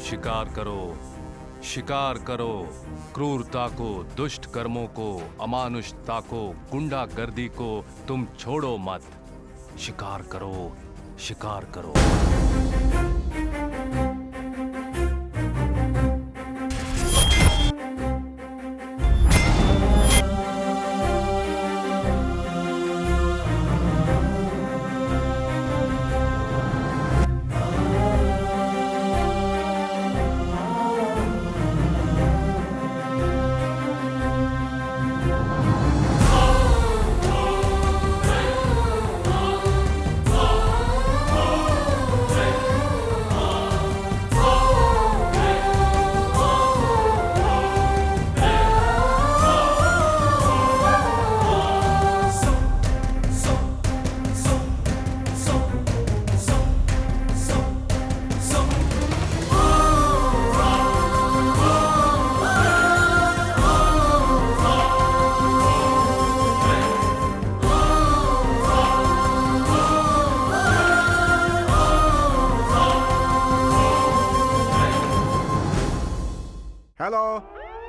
शिकार करो, शिकार करो, क्रूरता को, दुष्ट कर्मों को, अमानुषता को, गुंडागर्दी को तुम छोड़ो मत। शिकार करो, शिकार करो।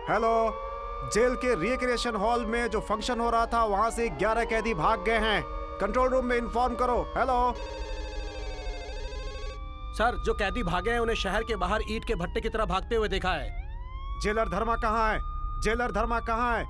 हेलो, जेल के रिक्रिएशन हॉल में जो फंक्शन हो रहा था वहां से 11 कैदी भाग गए हैं। कंट्रोल रूम में इन्फॉर्म करो। हेलो सर, जो कैदी भागे हैं उन्हें शहर के बाहर ईंट के भट्टे की तरह भागते हुए देखा है। जेलर धर्मा कहाँ है? जेलर धर्मा कहाँ है?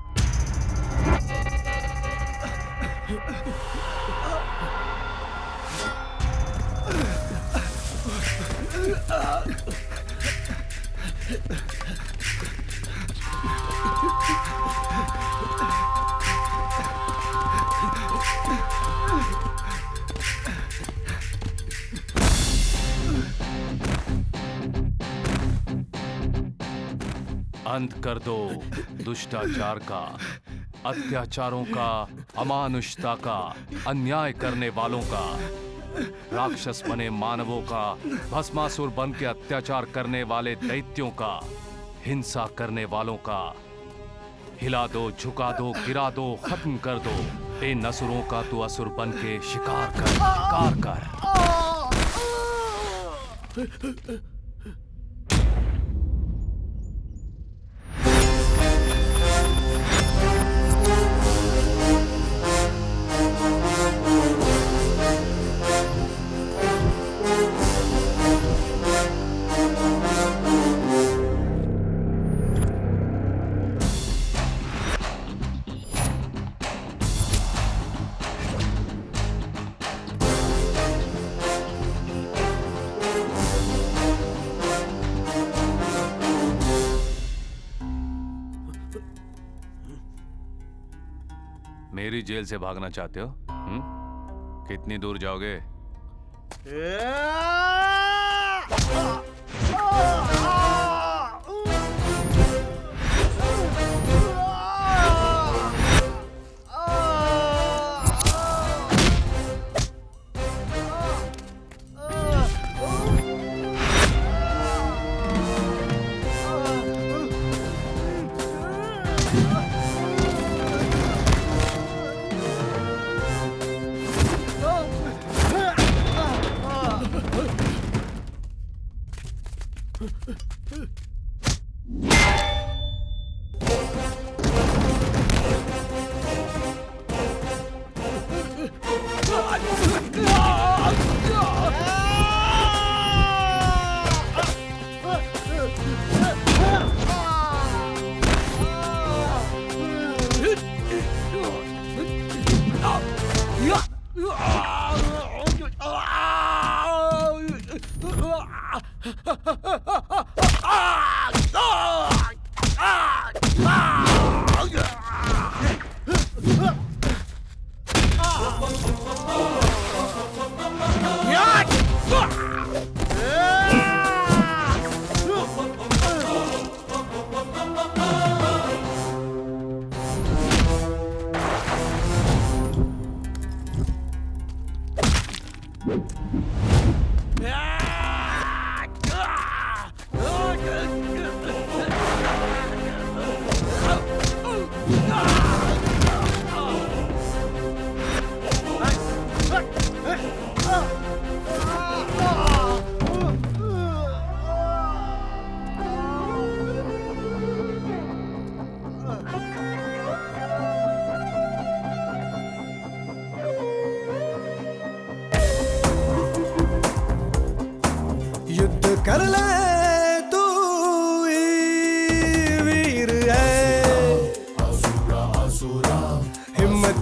अंत कर दो दुष्टाचार का, अत्याचारों का, अमानुषता का, अन्याय करने वालों का, राक्षस बने मानवों का, भस्मासुर बन के अत्याचार करने वाले दैत्यों का, हिंसा करने वालों का। हिला दो, झुका दो, गिरा दो, खत्म कर दो। इन असुरों का तू असुर बन के शिकार कर, शिकार कर। मेरी जेल से भागना चाहते हो? कितनी दूर जाओगे?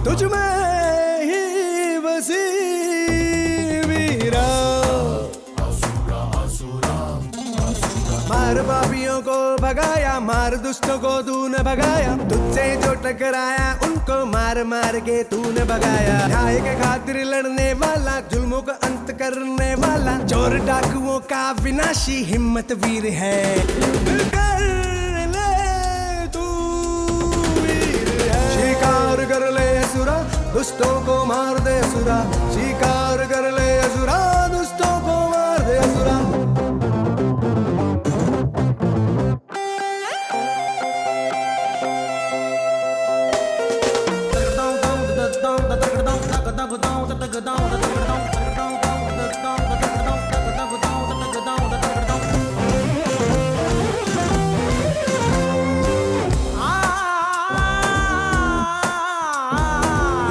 तुझ में ही बसी वीरा। मार पापियों को भगाया, मार दुष्टों को तूने भगाया, तुझसे जो टकराया उनको मार मार के तूने भगाया। न्याय के खातिर लड़ने वाला, जुल्मों का अंत करने वाला, चोर डाकुओं का विनाशी हिम्मत वीर है। कर ले तू वीर है। शिकार कर ले असुरा, दुष्टों को मार दे असुरा। शिकार कर ले असुरा, दुष्टों को मार दे असुरा।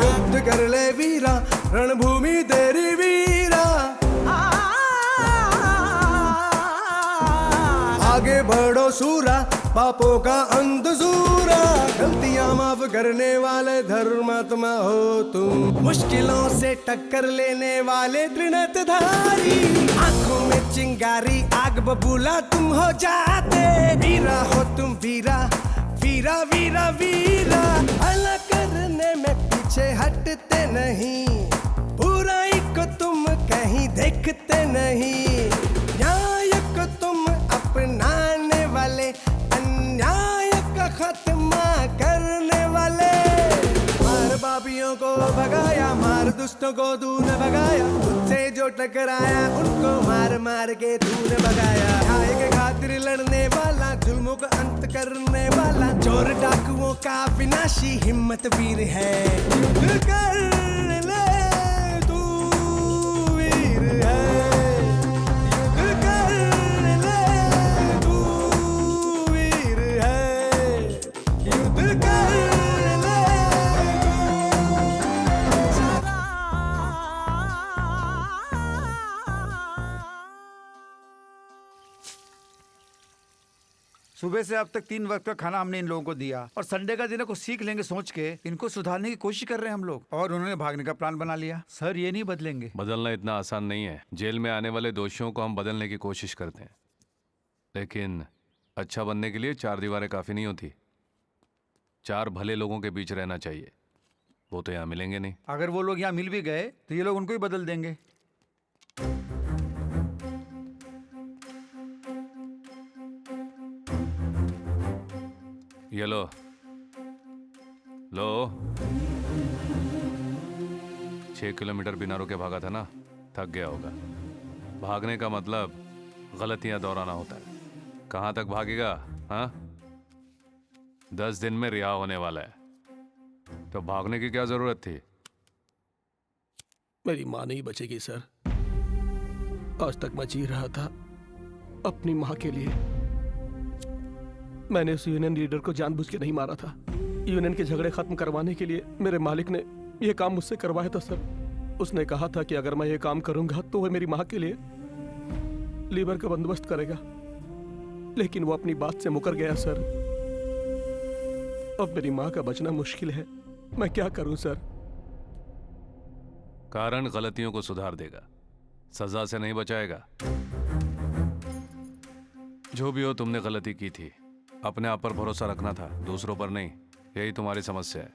युद्ध कर ले वीरा, रणभूमि तेरी वीरा। आगे बढ़ो सूरा, पापों का अंत सूरा। गलतियां माफ करने वाले धर्मात्मा हो तुम, मुश्किलों से टक्कर लेने वाले त्रिनेत्रधारी। आंखों में चिंगारी, आग बबूला तुम हो जाते। वीरा हो तुम वीरा, वीरा वीरा वीरा। भला करने में पीछे हटते नहीं, बुराई को तुम कहीं देखते नहीं। न्याय को तुम अपनाने वाले, अन्याय का खात्मा करने वाले। मार पापियों को भगाया, मार दुष्टों को तूने भगाया, तुझसे जो टकराया उनको मार मार के तूने भगाया। न्याय के खातिर लड़ने वाला, जुल्मों का अंत करने वाला, चोर डाकुओं का विनाशी हिम्मत वीर है। कर ले तू वीर है। कर ले तू वीर है। युद्ध कर ले सुबह से अब तक 3 वक्त का खाना हमने इन लोगों को दिया और संडे का दिन है, कुछ सीख लेंगे सोच के इनको सुधारने की कोशिश कर रहे हैं हम लोग, और उन्होंने भागने का प्लान बना लिया। सर ये नहीं बदलेंगे। बदलना इतना आसान नहीं है। जेल में आने वाले दोषियों को हम बदलने की कोशिश करते हैं, लेकिन अच्छा बनने के लिए 4 दीवारें काफ़ी नहीं होती। 4 भले लोगों के बीच रहना चाहिए। वो तो यहाँ मिलेंगे नहीं। अगर वो लोग यहाँ मिल भी गए तो ये लोग उनको ही बदल देंगे। ये लो लो। 6 किलोमीटर बिना रुके भागा था ना, थक गया होगा। भागने का मतलब गलतियां दोहराना होता है। कहाँ तक भागेगा? हाँ, 10 दिन में रिहा होने वाला है, तो भागने की क्या जरूरत थी? मेरी माँ नहीं बचेगी सर। आज तक मैं जी रहा था अपनी माँ के लिए। मैंने उस यूनियन लीडर को जानबूझ के नहीं मारा था। यूनियन के झगड़े खत्म करवाने के लिए मेरे मालिक ने यह काम मुझसे करवाया था सर। उसने कहा था कि अगर मैं ये काम करूंगा तो वह मेरी माँ के लिए लीवर का बंदोबस्त करेगा, लेकिन वो अपनी बात से मुकर गया सर। अब मेरी माँ का बचना मुश्किल है। मैं क्या करूं सर? कारण गलतियों को सुधार देगा, सजा से नहीं बचाएगा। जो भी हो, तुमने गलती की थी। अपने आप पर भरोसा रखना था, दूसरों पर नहीं। यही तुम्हारी समस्या है।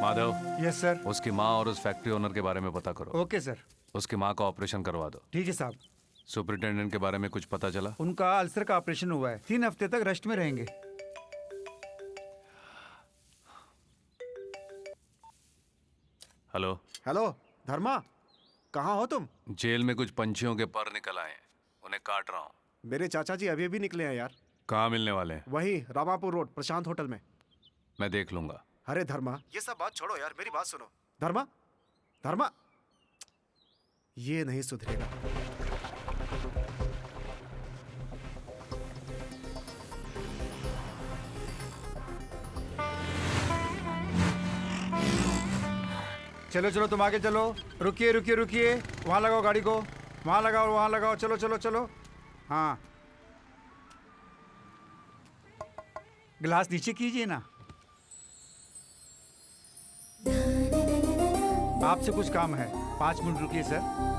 माधव। Yes sir. उसकी माँ और उस फैक्ट्री ओनर के बारे में पता करो। Okay sir. उसकी माँ का ऑपरेशन करवा दो। ठीक है साहब। सुपरिटेंडेंट के बारे में कुछ पता चला? उनका अल्सर का ऑपरेशन हुआ है, 3 हफ्ते तक रेस्ट में रहेंगे। हेलो। हेलो धर्मा, कहाँ हो तुम? जेल में कुछ पंछियों के पर निकल आए हैं, उन्हें काट रहा हूँ। मेरे चाचा जी अभी अभी निकले हैं यार। कहाँ मिलने वाले हैं? वही रामापुर रोड प्रशांत होटल में। मैं देख लूंगा। अरे धर्मा, ये सब बात छोड़ो यार, मेरी बात सुनो। धर्मा, धर्मा, ये नहीं सुधरेगा। चलो चलो तुम आगे चलो। रुकिए रुकिए रुकिए, वहाँ लगाओ गाड़ी को, वहाँ लगाओ, वहाँ लगाओ। चलो चलो चलो। हाँ गिलास नीचे कीजिए ना। आपसे कुछ काम है, 5 मिनट रुकिए सर।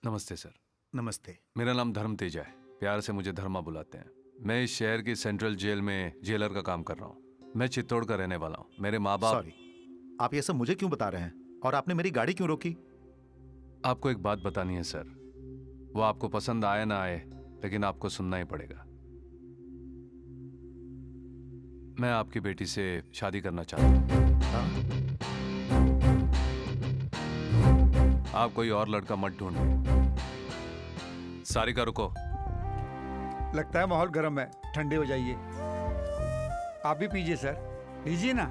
नमस्ते सर। नमस्ते। मेरा नाम धर्म तेजा है, प्यार से मुझे धर्मा बुलाते हैं। मैं इस शहर की सेंट्रल जेल में जेलर का काम कर रहा हूँ। मैं चित्तौड़ का रहने वाला हूँ। मेरे माँ बाप। सॉरी, आप ये सब मुझे क्यों बता रहे हैं? और आपने मेरी गाड़ी क्यों रोकी? आपको एक बात बतानी है सर, वो आपको पसंद आए ना आए, लेकिन आपको सुनना ही पड़ेगा। मैं आपकी बेटी से शादी करना चाहता हूँ। हाँ? आप कोई और लड़का मत ढूंढिए। सारिका रुको। लगता है माहौल गर्म है, ठंडे हो जाइए। आप भी पीजिए सर, लीजिए ना।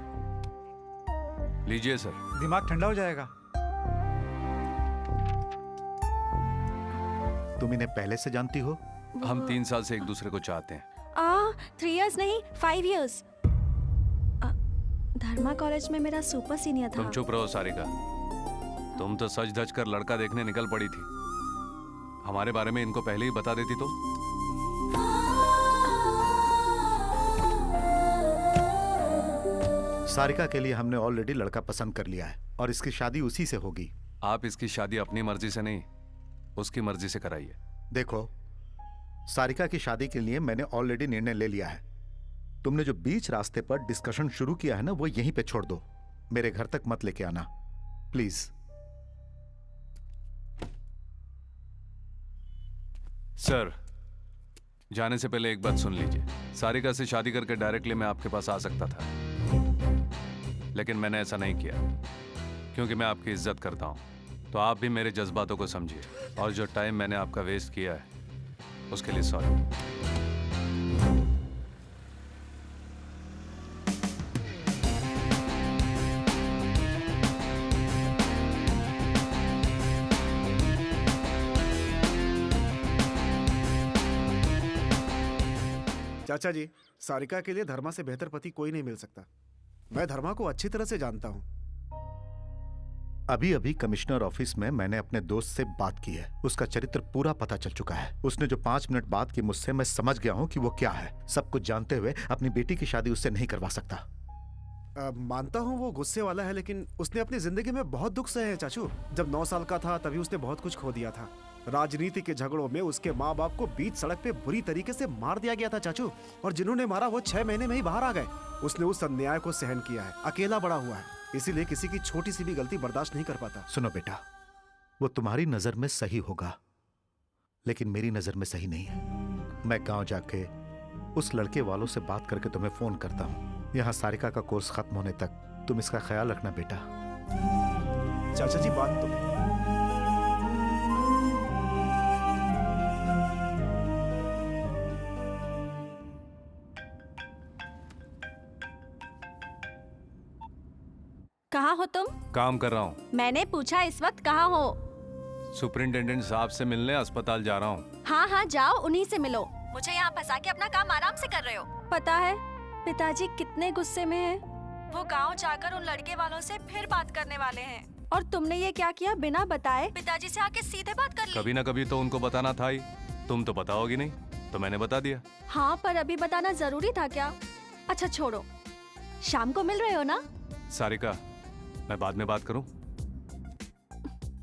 लीजिए सर। दिमाग ठंडा हो जाएगा। तुम इन्हें पहले से जानती हो? हम 3 साल से एक दूसरे को चाहते हैं। 3 years नहीं, 5 years। धर्मा कॉलेज में मेरा सुपर सीनियर था। तुम चुप रहो सारिका। तुम तो सच धज कर लड़का देखने निकल पड़ी थी। हमारे बारे में इनको पहले ही बता देती तो। सारिका के लिए हमने ऑलरेडी लड़का पसंद कर लिया है और इसकी शादी उसी से होगी। आप इसकी शादी अपनी मर्जी से नहीं, उसकी मर्जी से कराइए। देखो, सारिका की शादी के लिए मैंने ऑलरेडी निर्णय ले लिया है। तुमने जो बीच रास्ते पर डिस्कशन शुरू किया है ना, वो यहीं पे छोड़ दो। मेरे घर तक मत लेके आना प्लीज। सर, जाने से पहले एक बात सुन लीजिए। सारिका से शादी करके डायरेक्टली मैं आपके पास आ सकता था, लेकिन मैंने ऐसा नहीं किया क्योंकि मैं आपकी इज्जत करता हूं। तो आप भी मेरे जज्बातों को समझिए, और जो टाइम मैंने आपका वेस्ट किया है उसके लिए सॉरी। चाचा जी, सारिका के लिए धर्मा से बेहतर पति कोई नहीं मिल सकता। मैं धर्मा को अच्छी तरह से जानता हूँ। अभी अभी कमिश्नर ऑफिस में मैंने अपने दोस्त से बात की है। उसका चरित्र पूरा पता चल चुका है। उसने जो 5 मिनट बात की मुझसे, मैं समझ गया हूँ कि वो क्या है। सब कुछ जानते हुए अपनी बेटी की शादी उससे नहीं करवा सकता। मानता हूँ वो गुस्से वाला है, लेकिन उसने अपनी जिंदगी में बहुत दुख सहे हैं चाचू। जब 9 साल का था तभी उसने बहुत कुछ खो दिया था। राजनीति के झगड़ों में उसके माँ बाप को बीच सड़क पे बुरी तरीके से मार दिया गया था चाचू, और जिन्होंने मारा वो 6 महीने में ही बाहर आ गए। उसने उस अन्याय को सहन किया है, अकेला बड़ा हुआ है, इसीलिए किसी की छोटी सी भी गलती बर्दाश्त नहीं कर पाता। सुनो बेटा, वो तुम्हारी नजर में सही होगा, लेकिन मेरी नजर में सही नहीं है। मैं गांव जाके उस लड़के वालों से बात करके तुम्हें फोन करता हूँ। यहाँ सारिका का कोर्स खत्म होने तक तुम इसका ख्याल रखना बेटा। चाचा जी, बात तो कहाँ हो तुम? काम कर रहा हूँ। मैंने पूछा इस वक्त कहाँ हो? सुपरिंटेंडेंट साहब से मिलने अस्पताल जा रहा हूँ। हाँ हाँ जाओ, उन्हीं से मिलो। मुझे यहाँ फंसा के अपना काम आराम से कर रहे हो। पता है पिताजी कितने गुस्से में हैं। वो गांव जाकर उन लड़के वालों से फिर बात करने वाले हैं। और तुमने ये क्या किया, बिना बताए पिताजी से आके सीधे बात कर ली। कभी ना कभी तो उनको बताना था ही। तुम तो बताओगी नहीं, तो मैंने बता दिया। हाँ, पर अभी बताना जरूरी था क्या? अच्छा छोड़ो, शाम को मिल रहे हो ना? सारिका, मैं बाद में बात करूं?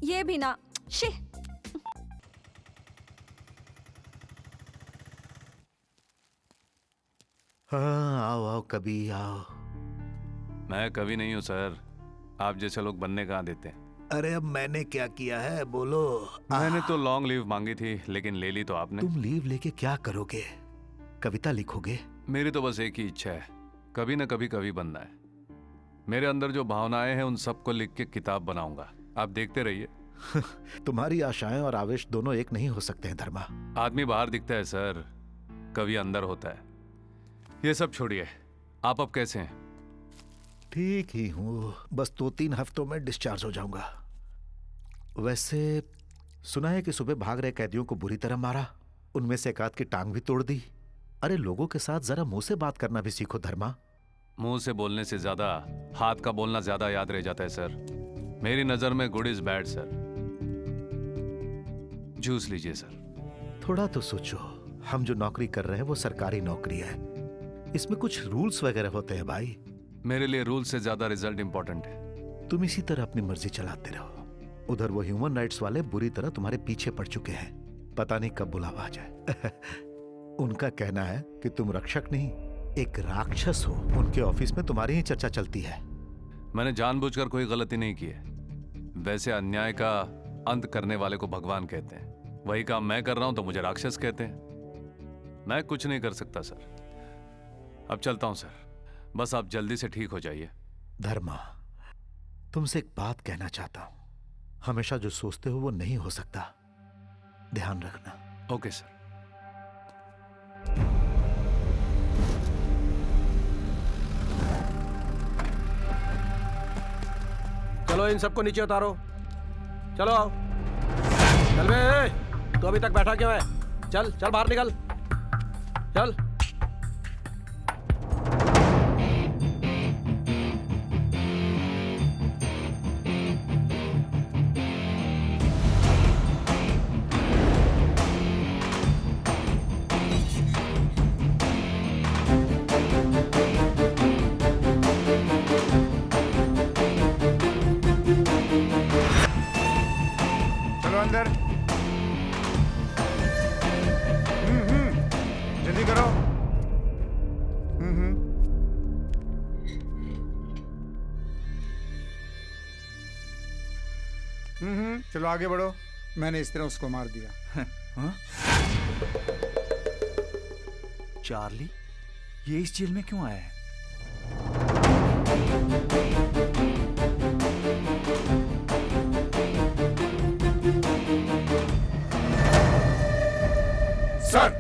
ये भी ना। शी। हाँ, आओ आओ, कभी आओ। मैं कभी नहीं हूं सर, आप जैसे लोग बनने कहाँ देते हैं। अरे अब मैंने क्या किया है, बोलो। मैंने तो लॉन्ग लीव मांगी थी, लेकिन ले ली तो आपने। तुम लीव लेके क्या करोगे? कविता लिखोगे? मेरी तो बस एक ही इच्छा है, कभी ना कभी बनना है। मेरे अंदर जो भावनाएं हैं उन सबको लिख के किताब बनाऊंगा। आप देखते रहिए। तुम्हारी आशाएं और आवेश दोनों एक नहीं हो सकते हैं धर्मा। आदमी बाहर दिखता है सर, कभी अंदर होता है। ये सब छोड़िए, आप अब कैसे हैं? ठीक ही हूँ, बस 2-3 हफ्तों में डिस्चार्ज हो जाऊंगा। वैसे सुना है कि सुबह भाग रहे कैदियों को बुरी तरह मारा, उनमें से एक आध की टांग भी तोड़ दी। अरे लोगों के साथ जरा मुंह से बात करना भी सीखो धर्मा। मुंह से बोलने से ज्यादा हाथ का बोलना ज्यादा याद रह जाता है सर। मेरी नजर में good is bad sir. Juice लीजिए सर। थोड़ा तो सोचो, हम जो नौकरी कर रहे हैं वो सरकारी नौकरी है, इसमें कुछ रूल्स वगैरह होते हैं भाई। मेरे लिए रूल से ज्यादा रिजल्ट इंपॉर्टेंट है। तुम इसी तरह अपनी मर्जी चलाते रहो। उधर वो ह्यूमन राइट्स वाले बुरी तरह तुम्हारे पीछे पड़ चुके हैं, पता नहीं कब बुलावा आ जाए। उनका कहना है कि तुम रक्षक नहीं, एक राक्षस हो। उनके ऑफिस में तुम्हारी ही चर्चा चलती है। मैंने जानबूझकर कोई गलती नहीं की है। वैसे अन्याय का अंत करने वाले को भगवान कहते हैं, वही काम मैं कर रहा हूं तो मुझे राक्षस कहते हैं। मैं कुछ नहीं कर सकता सर। अब चलता हूं सर, बस आप जल्दी से ठीक हो जाइए। धर्मा, तुमसे एक बात कहना चाहता हूं। हमेशा जो सोचते हो वो नहीं हो सकता, ध्यान रखना। Okay sir. चलो इन सबको नीचे उतारो। चलो आओ। चल बे, तू अभी तक बैठा क्यों है? चल चल बाहर निकल, चल। चलो अंदर। जल्दी करो। चलो आगे बढ़ो। मैंने इस तरह उसको मार दिया। हाँ? चार्ली, ये इस जेल में क्यों आया है? Sir,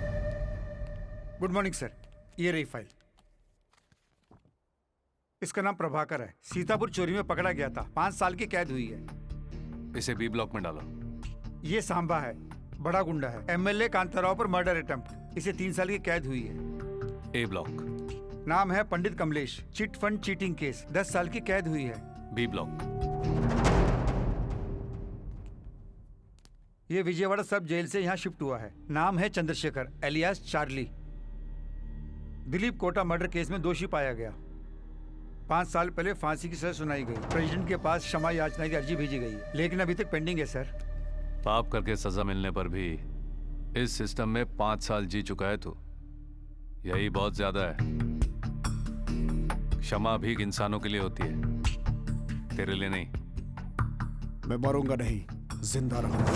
good morning sir. ये रही फाइल। इसका नाम प्रभाकर है, सीतापुर चोरी में पकड़ा गया था, 5 साल की कैद हुई है। इसे बी ब्लॉक में डालो। ये सांबा है, बड़ा गुंडा है, एमएलए कांताराव पर मर्डर अटेम्प्ट, इसे 3 साल की कैद हुई है। A block. नाम है Pandit Kamlesh, chit fund cheating case, 10 साल की कैद हुई है। B block. ये विजयवाड़ा सब जेल से यहाँ शिफ्ट हुआ है। नाम है Chandrashekhar alias Charlie. Dilip Kota murder case में दोषी पाया गया। 5 साल पहले फांसी की सजा सुनाई गई। प्रेसिडेंट के पास क्षमा याचना की अर्जी भेजी गई, लेकिन अभी तक पेंडिंग है सर। पाप करके सजा मिलने पर भी इस सिस्टम में 5 साल जी चुका है तू, यही बहुत ज्यादा है। क्षमा भी इंसानों के लिए होती है, तेरे लिए नहीं। मैं मरूंगा नहीं, जिंदा रहूंगा।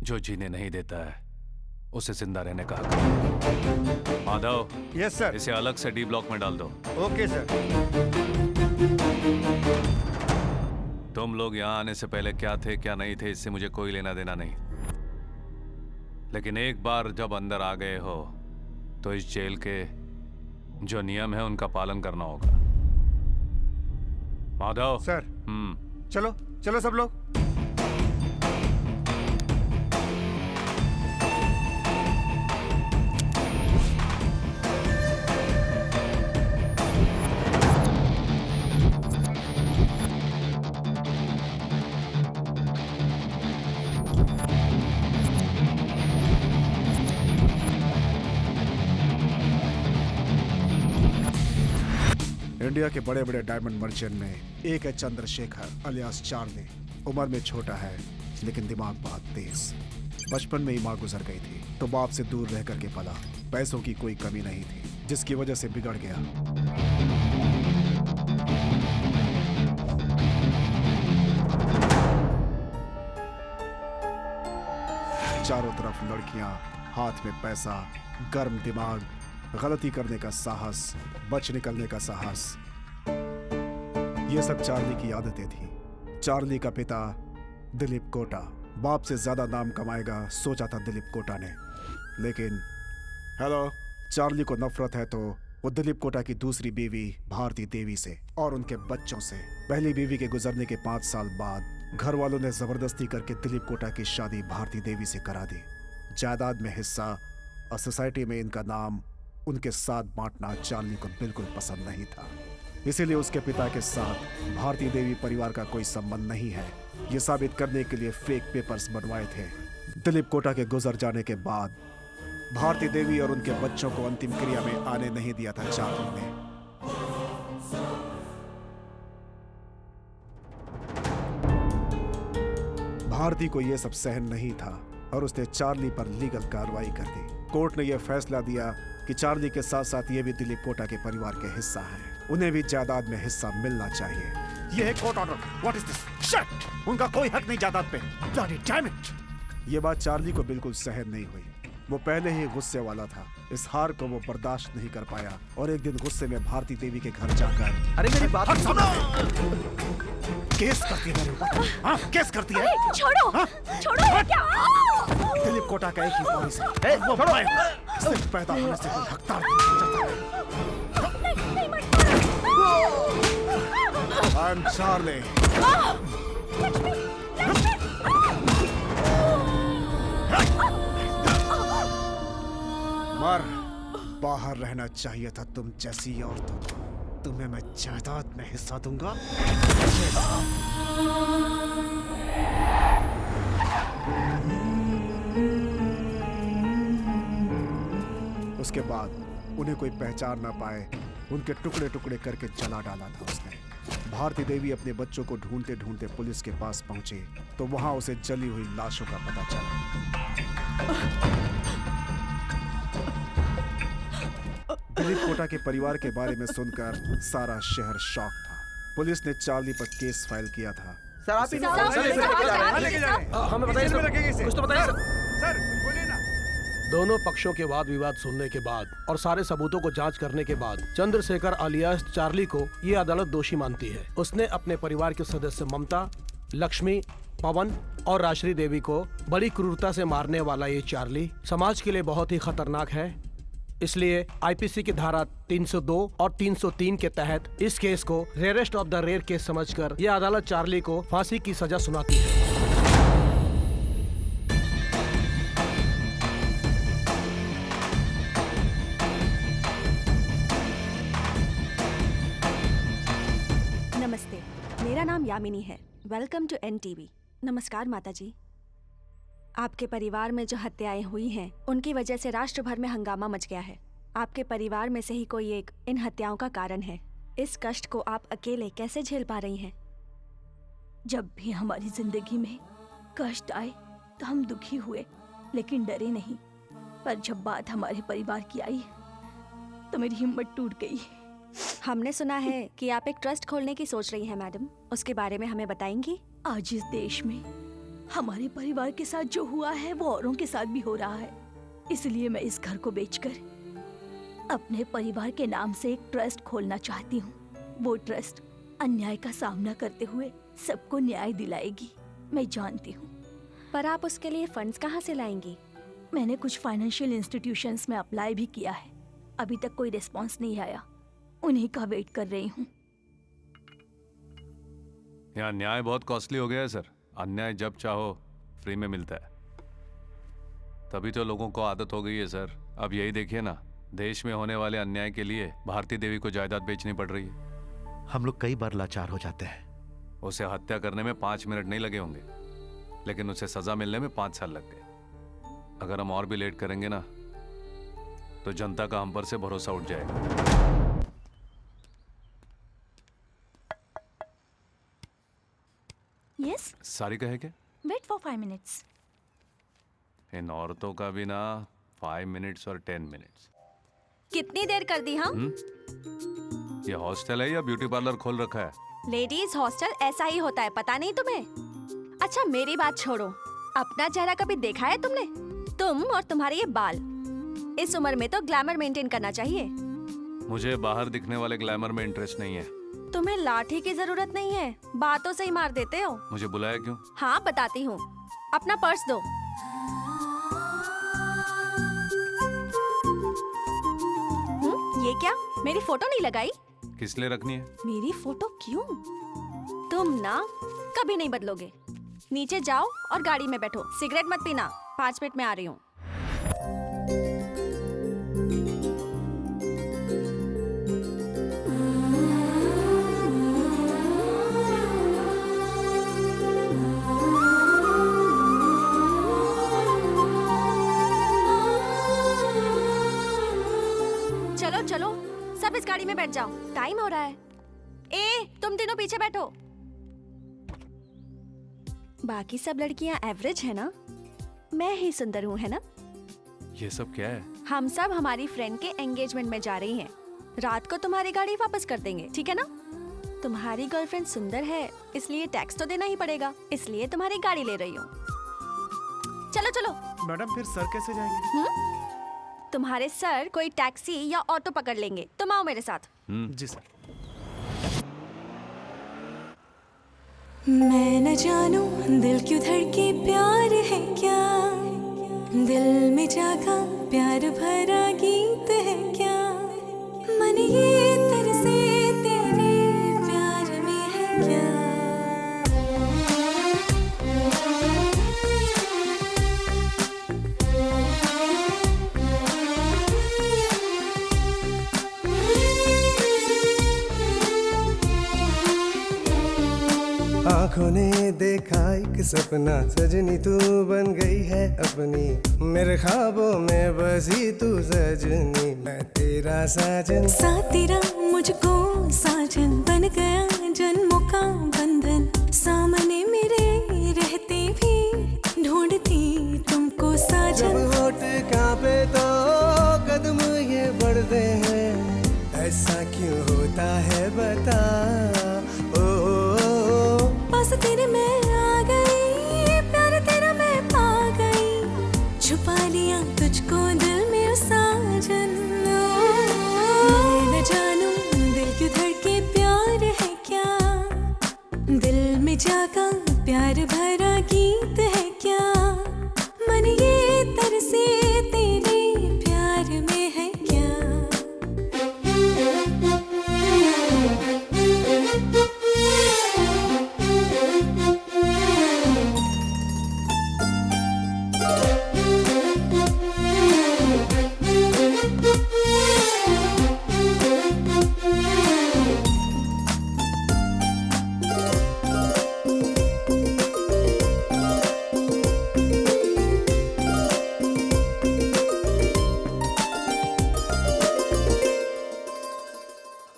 जो जीने नहीं देता है उसे जिंदा रहने का हक है। Madhav, yes sir. इसे अलग से डी ब्लॉक में डाल दो। Okay sir. तुम लोग यहाँ आने से पहले क्या थे क्या नहीं थे इससे मुझे कोई लेना देना नहीं, लेकिन एक बार जब अंदर आ गए हो तो इस जेल के जो नियम है उनका पालन करना होगा। माधव सर। चलो चलो सब लोग। इंडिया के बड़े बड़े डायमंड मर्चेंट में एक है चंद्रशेखर अलियास चार्ली। उम्र में छोटा है लेकिन दिमाग बहुत तेज। बचपन में ही माँ गुजर गई थी तो बाप से दूर रह करके पला। पैसों की कोई कमी नहीं थी जिसकी वजह से बिगड़ गया। चारों तरफ लड़कियां, हाथ में पैसा, गर्म दिमाग, गलती करने का साहस, बच निकलने का साहस, ये सब चार्ली की आदतें थी। चार्ली का पिता दिलीप कोटा बाप से ज्यादा नाम कमाएगा सोचा था दिलीप कोटा ने, लेकिन हेलो, चार्ली को नफरत है तो वो दिलीप कोटा की दूसरी बीवी भारती देवी से और उनके बच्चों से। पहली बीवी के गुजरने के 5 साल बाद घर वालों ने जबरदस्ती करके दिलीप कोटा की शादी भारती देवी से करा दी। जायदाद में हिस्सा और सोसाइटी में इनका नाम उनके साथ बांटना चार्ली को बिल्कुल पसंद नहीं था। इसीलिए उसके पिता के साथ भारती देवी परिवार का कोई संबंध नहीं है, ये साबित करने के लिए फेक पेपर्स बनवाए थे। दिलीप कोटा के गुजर जाने के बाद भारती देवी और उनके बच्चों को अंतिम क्रिया में आने नहीं दिया था चार्ली ने। भारती को यह सब सहन नहीं था और उसने चार्ली पर लीगल कार्रवाई कर दी। कोर्ट ने यह फैसला दिया कि चार्ली के साथ साथ ये भी दिलीप कोटा के परिवार के हिस्सा हैं। उन्हें भी जायदाद में हिस्सा मिलना चाहिए। ये है court order. What is this? Shut! उनका कोई हक नहीं जायदाद पे। Bloody damn it! ये बात चार्ली को बिल्कुल सहन नहीं हुई। वो पहले ही गुस्से वाला था। इस हार को वो बर्दाश्त नहीं कर पाया और एक दिन गुस्से में भारती देवी के घर जाकर अरे मेरी बात सुनो! केस करती है मेरे ऊपर। हाँ, केस करती है। छोड़ो, हाँ? छोड़ो, ये क्या? दिलीप कोटा का एक ही वारिस है। वो मैं सिर्फ पैदा होने से कोई हकदार आई एम चार्ली। मर, बाहर रहना चाहिए था तुम जैसी औरतों को। तुम्हें मैं जायदाद में हिस्सा दूंगा। उसके बाद उन्हें कोई पहचान ना पाए उनके टुकड़े टुकड़े करके जला डाला था उसने। भारती देवी अपने बच्चों को ढूंढते ढूंढते पुलिस के पास पहुंचे तो वहां उसे जली हुई लाशों का पता चला। दिलीप कोटा के परिवार के बारे में सुनकर सारा शहर शॉक था। पुलिस ने चार्ली पर केस फाइल किया था। सर आप ही लेके जा रहे हैं। हमें बताइए इसमें सर, रखेंगे इसे। कुछ तो बताइए सर। सर कुछ बोलिए ना। दोनों पक्षों के वाद विवाद सुनने के बाद और सारे सबूतों को जांच करने के बाद चंद्रशेखर अलियास चार्ली को ये अदालत दोषी मानती है। उसने अपने परिवार के सदस्य ममता, लक्ष्मी, पवन और राश्री देवी को बड़ी क्रूरता से मारने वाला ये चार्ली समाज के लिए बहुत ही खतरनाक है। इसलिए आईपीसी की धारा 302 और 303 के तहत इस केस को rarest of the rare case समझकर यह अदालत चार्ली को फांसी की सजा सुनाती है। नमस्ते, मेरा नाम यामिनी है। Welcome to NTV. नमस्कार माता जी। आपके परिवार में जो हत्याएं हुई हैं, उनकी वजह से राष्ट्र भर में हंगामा मच गया है। आपके परिवार में से ही कोई एक इन हत्याओं का कारण है। इस कष्ट को आप अकेले कैसे झेल पा रही हैं? जब भी हमारी जिंदगी में कष्ट आए तो हम दुखी हुए, लेकिन डरे नहीं। पर जब बात हमारे परिवार की आई तो मेरी हिम्मत टूट गई। हमने सुना है कि आप एक ट्रस्ट खोलने की सोच रही हैं मैडम, उसके बारे में हमें बताएंगी? आज इस देश में हमारे परिवार के साथ जो हुआ है वो औरों के साथ भी हो रहा है। इसलिए मैं इस घर को बेचकर अपने परिवार के नाम से एक ट्रस्ट खोलना चाहती हूँ। वो ट्रस्ट अन्याय का सामना करते हुए सबको न्याय दिलाएगी, मैं जानती हूँ। पर आप उसके लिए फंड्स कहाँ से लाएंगी? मैंने कुछ फाइनेंशियल इंस्टीट्यूशंस में अप्लाई भी किया है, अभी तक कोई रिस्पॉन्स नहीं आया। उन्हीं का वेट कर रही हूँ। यहाँ न्याय बहुत कॉस्टली हो गया है सर। अन्याय जब चाहो फ्री में मिलता है, तभी तो लोगों को आदत हो गई है सर। अब यही देखिए ना, देश में होने वाले अन्याय के लिए भारती देवी को जायदाद बेचनी पड़ रही है। हम लोग कई बार लाचार हो जाते हैं। उसे हत्या करने में 5 मिनट नहीं लगे होंगे, लेकिन उसे सजा मिलने में 5 साल लग गए। अगर हम और भी लेट करेंगे ना तो जनता का हम पर से भरोसा उठ जाएगा। यस, सारी कहे क्या? Wait for 5 minutes. इन औरतों का भी ना 5 मिनट्स और 10 मिनट्स। कितनी देर कर दी हम? ये हॉस्टल है या ब्यूटी पार्लर खोल रखा है? लेडीज हॉस्टल ऐसा ही होता है, पता नहीं तुम्हें? अच्छा मेरी बात छोड़ो, अपना चेहरा कभी देखा है तुमने? तुम और तुम्हारे ये बाल, इस उम्र में तो ग्लैमर मेंटेन करना चाहिए। मुझे बाहर दिखने वाले ग्लैमर में इंटरेस्ट नहीं है। तुम्हें लाठी की जरूरत नहीं है, बातों से ही मार देते हो। मुझे बुलाया क्यों? हाँ बताती हूँ, अपना पर्स दो। ये क्या, मेरी फोटो नहीं लगाई? किस लिए रखनी है? मेरी फोटो क्यों? तुम ना कभी नहीं बदलोगे। नीचे जाओ और गाड़ी में बैठो। सिगरेट मत पीना, 5 मिनट में आ रही हूँ। चलो चलो, सब इस गाड़ी में बैठ जाओ, टाइम हो रहा है। ए, तुम तीनों पीछे बैठो। बाकी सब लड़कियां एवरेज है ना? मैं ही सुंदर हूँ, है ना? ये सब क्या है? हम सब हमारी फ्रेंड के एंगेजमेंट में जा रही हैं। रात को तुम्हारी गाड़ी वापस कर देंगे, ठीक है ना? तुम्हारी गर्लफ्रेंड सुंदर है, इसलिए टैक्स तो देना ही पड़ेगा, इसलिए तुम्हारी गाड़ी ले रही हूँ। चलो चलो। मैडम फिर सर कैसे जाएंगे? तुम्हारे सर कोई टैक्सी या ऑटो पकड़ लेंगे, तुम आओ मेरे साथ। जी सर। मैं न जानू दिल क्यों धड़के, प्यार है क्या? दिल में जागा प्यार भरा गीत है क्या? मन ये तरसे तेरे प्यार में है क्या? आँखों ने देखा एक सपना, सजनी तू बन गई है अपनी, मेरे ख्वाबों में बसी तू सजनी, मैं तेरा साजन। साथ तेरा मुझको साजन बन गया, जन्मों का बंधन। सामने मेरे रहते भी ढूंढती तुमको साजन। जब होठ कांपे तो कदम ये बढ़ते हैं, ऐसा क्यों होता है बता। पास तेरे मैं आ गई, प्यार तेरा मैं पा गई, छुपा लिया तुझको दिल में साजन। मैं न जानू दिल क्यों धड़के, प्यार है क्या? दिल में जागा प्यार भरा गीत है क्या? मन ये तरसे तेरे प्यार में है क्या?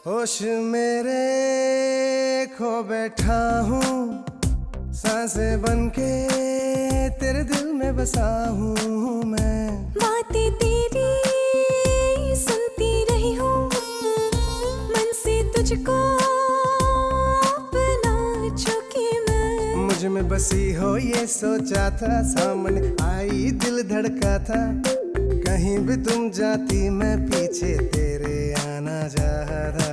होश मेरे खो बैठा हूँ, सांसें बनके तेरे दिल में बसा हूँ मैं। बातें तेरी सुनती रही हूँ, मन से तुझको अपना चुकी मैं। मुझ में बसी हो ये सोचा था, सामने आई दिल धड़का था, कहीं भी तुम जाती मैं पीछे तेरे आना चाहता।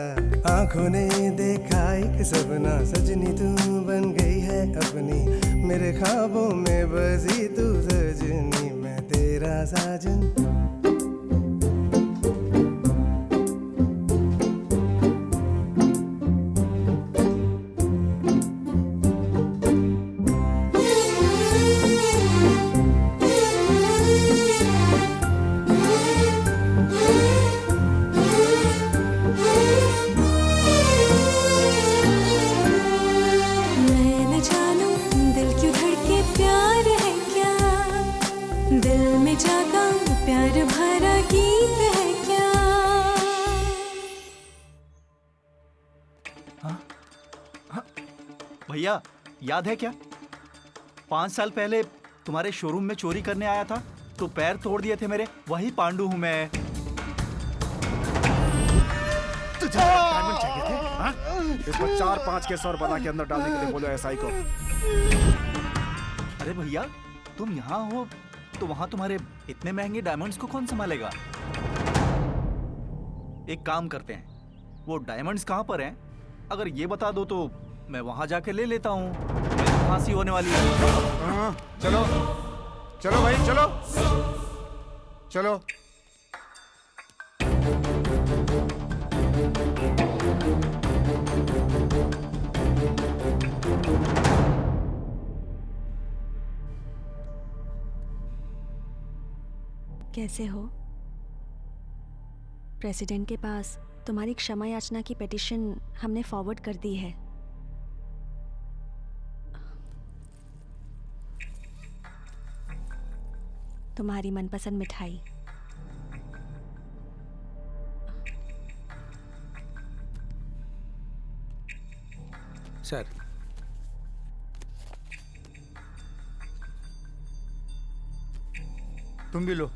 आंखों ने देखा एक सपना, सजनी तू बन गई है अपनी, मेरे ख्वाबों में बसी तू सजनी, मैं तेरा साजन। प्यार भरा गीत है क्या? भैया याद है क्या, 5 साल पहले तुम्हारे शोरूम में चोरी करने आया था तो पैर तोड़ दिए थे मेरे, वही पांडु हूँ मैं। तुझे डायमंड चाहिए थे? हाँ? इसको 4-5 केस और बना के अंदर डालने के लिए बोलो एसआई को। अरे भैया तुम यहाँ हो तो वहाँ तुम्हारे इतने महंगे डायमंड्स को कौन संभालेगा? एक काम करते हैं, वो डायमंड्स कहाँ पर हैं अगर ये बता दो तो मैं वहां जाके ले लेता हूँ। मेरी फांसी होने वाली है। हाँ, चलो चलो भाई चलो चलो। कैसे हो? प्रेसिडेंट के पास तुम्हारी क्षमा याचना की पिटीशन हमने फॉरवर्ड कर दी है। तुम्हारी मनपसंद मिठाई। सर, तुम भी लो।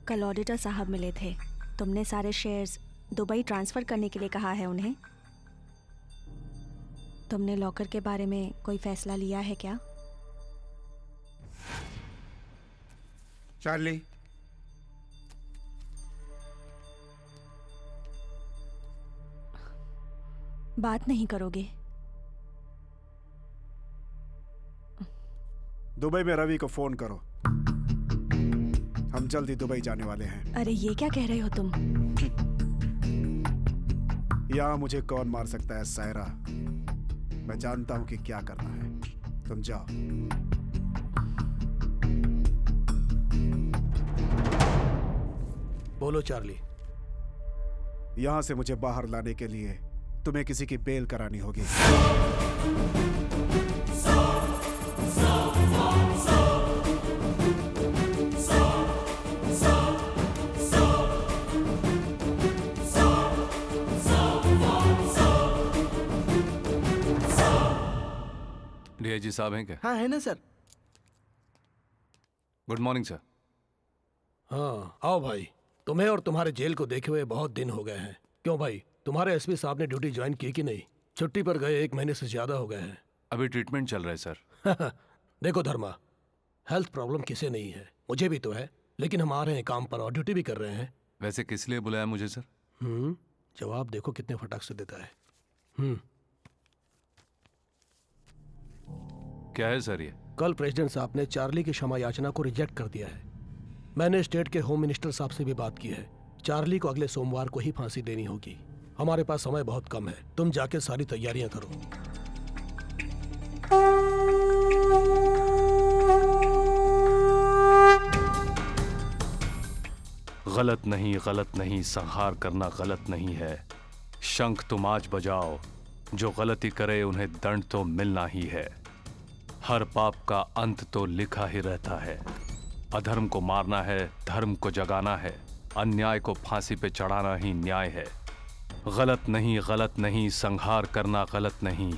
कल ऑडिटर साहब मिले थे। तुमने सारे शेयर्स दुबई ट्रांसफर करने के लिए कहा है उन्हें। तुमने लॉकर के बारे में कोई फैसला लिया है क्या? चार्ली, बात नहीं करोगे? दुबई में रवि को फोन करो, हम जल्दी दुबई जाने वाले हैं। अरे ये क्या कह रहे हो तुम? यहाँ मुझे कौन मार सकता है सायरा, मैं जानता हूँ कि क्या करना है। तुम जाओ। बोलो चार्ली। यहाँ से मुझे बाहर लाने के लिए तुम्हें किसी की बेल करानी होगी। डीआईजी साहब हैं क्या? हाँ है ना सर। Good morning sir. हाँ आओ भाई। तुम्हें और तुम्हारे जेल को देखे हुए बहुत दिन हो गए हैं। क्यों भाई, तुम्हारे एसपी साहब ने ड्यूटी ज्वाइन की कि नहीं? छुट्टी पर गए 1 महीने से ज्यादा हो गए हैं। अभी ट्रीटमेंट चल रहा है सर। देखो धर्मा, हेल्थ प्रॉब्लम किसे नहीं है, मुझे भी तो है, लेकिन हम आ रहे हैं काम पर और ड्यूटी भी कर रहे हैं। वैसे किस लिए बुलाया मुझे सर? जवाब देखो कितने फटाक से देता है। क्या है सर ये? कल प्रेसिडेंट साहब ने चार्ली की क्षमा याचना को रिजेक्ट कर दिया है। मैंने स्टेट के होम मिनिस्टर साहब से भी बात की है। चार्ली को अगले सोमवार को ही फांसी देनी होगी। हमारे पास समय बहुत कम है, तुम जाके सारी तैयारियां करो। गलत नहीं, संहार करना गलत नहीं है। शंख तुम आज बजाओ, जो गलती करे उन्हें दंड तो मिलना ही है। हर पाप का अंत तो लिखा ही रहता है। अधर्म को मारना है, धर्म को जगाना है, अन्याय को फांसी पे चढ़ाना ही न्याय है। गलत नहीं, संहार करना गलत नहीं,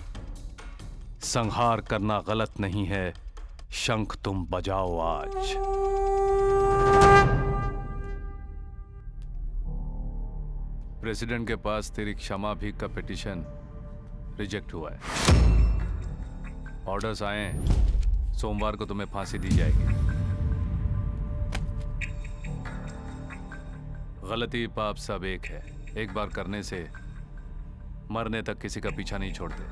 संहार करना गलत नहीं है। शंख तुम बजाओ आज। प्रेसिडेंट के पास तेरी क्षमा भी का पिटीशन रिजेक्ट हुआ है। ऑर्डर्स आए हैं, सोमवार को तुम्हें फांसी दी जाएगी। गलती पाप सब एक है, एक बार करने से मरने तक किसी का पीछा नहीं छोड़ते।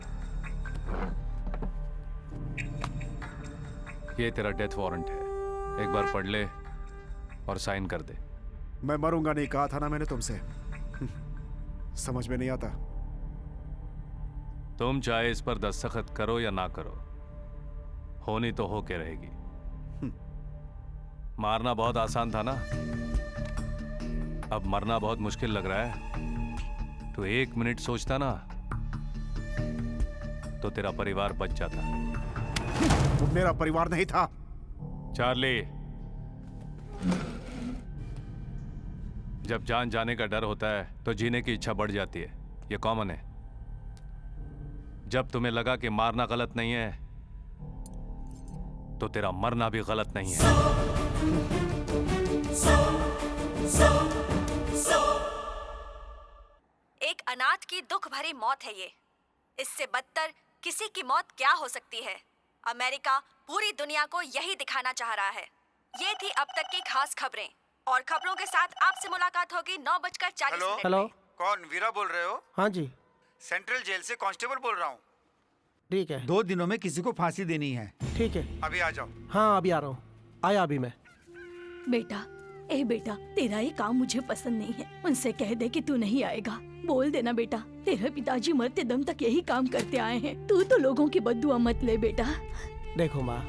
ये तेरा डेथ वारंट है, एक बार पढ़ ले और साइन कर दे। मैं मरूंगा नहीं कहा था ना मैंने तुमसे, समझ में नहीं आता। तुम चाहे इस पर दस्तखत करो या ना करो, होनी तो हो के रहेगी। मारना बहुत आसान था ना, अब मरना बहुत मुश्किल लग रहा है। तो 1 मिनट सोचता ना तो तेरा परिवार बच जाता। वो मेरा परिवार नहीं था। चार्ली, जब जान जाने का डर होता है तो जीने की इच्छा बढ़ जाती है, ये कॉमन है। जब तुम्हें लगा कि मारना गलत नहीं है तो तेरा मरना भी गलत नहीं है। एक अनाथ की दुख भरी मौत है ये। इससे बदतर किसी की मौत क्या हो सकती है? अमेरिका पूरी दुनिया को यही दिखाना चाह रहा है। ये थी अब तक की खास खबरें, और खबरों के साथ आपसे मुलाकात होगी 9:40 हेलो? Minute hello? में। कौन, वीरा बोल रहे हो? हाँ जी। सेंट्रल जेल से कांस्टेबल बोल रहा हूँ। ठीक है। 2 दिनों में किसी को फांसी देनी है। ठीक है, अभी आ जाओ। हाँ अभी आ रहा हूँ। आया अभी मैं। बेटा, ए बेटा, तेरा ये काम मुझे पसंद नहीं है। उनसे कह दे कि तू नहीं आएगा। बोल देना बेटा, तेरे पिताजी मरते दम तक यही काम करते आए हैं। तू तो लोगों की बद्दुआ मत ले बेटा। देखो माँ,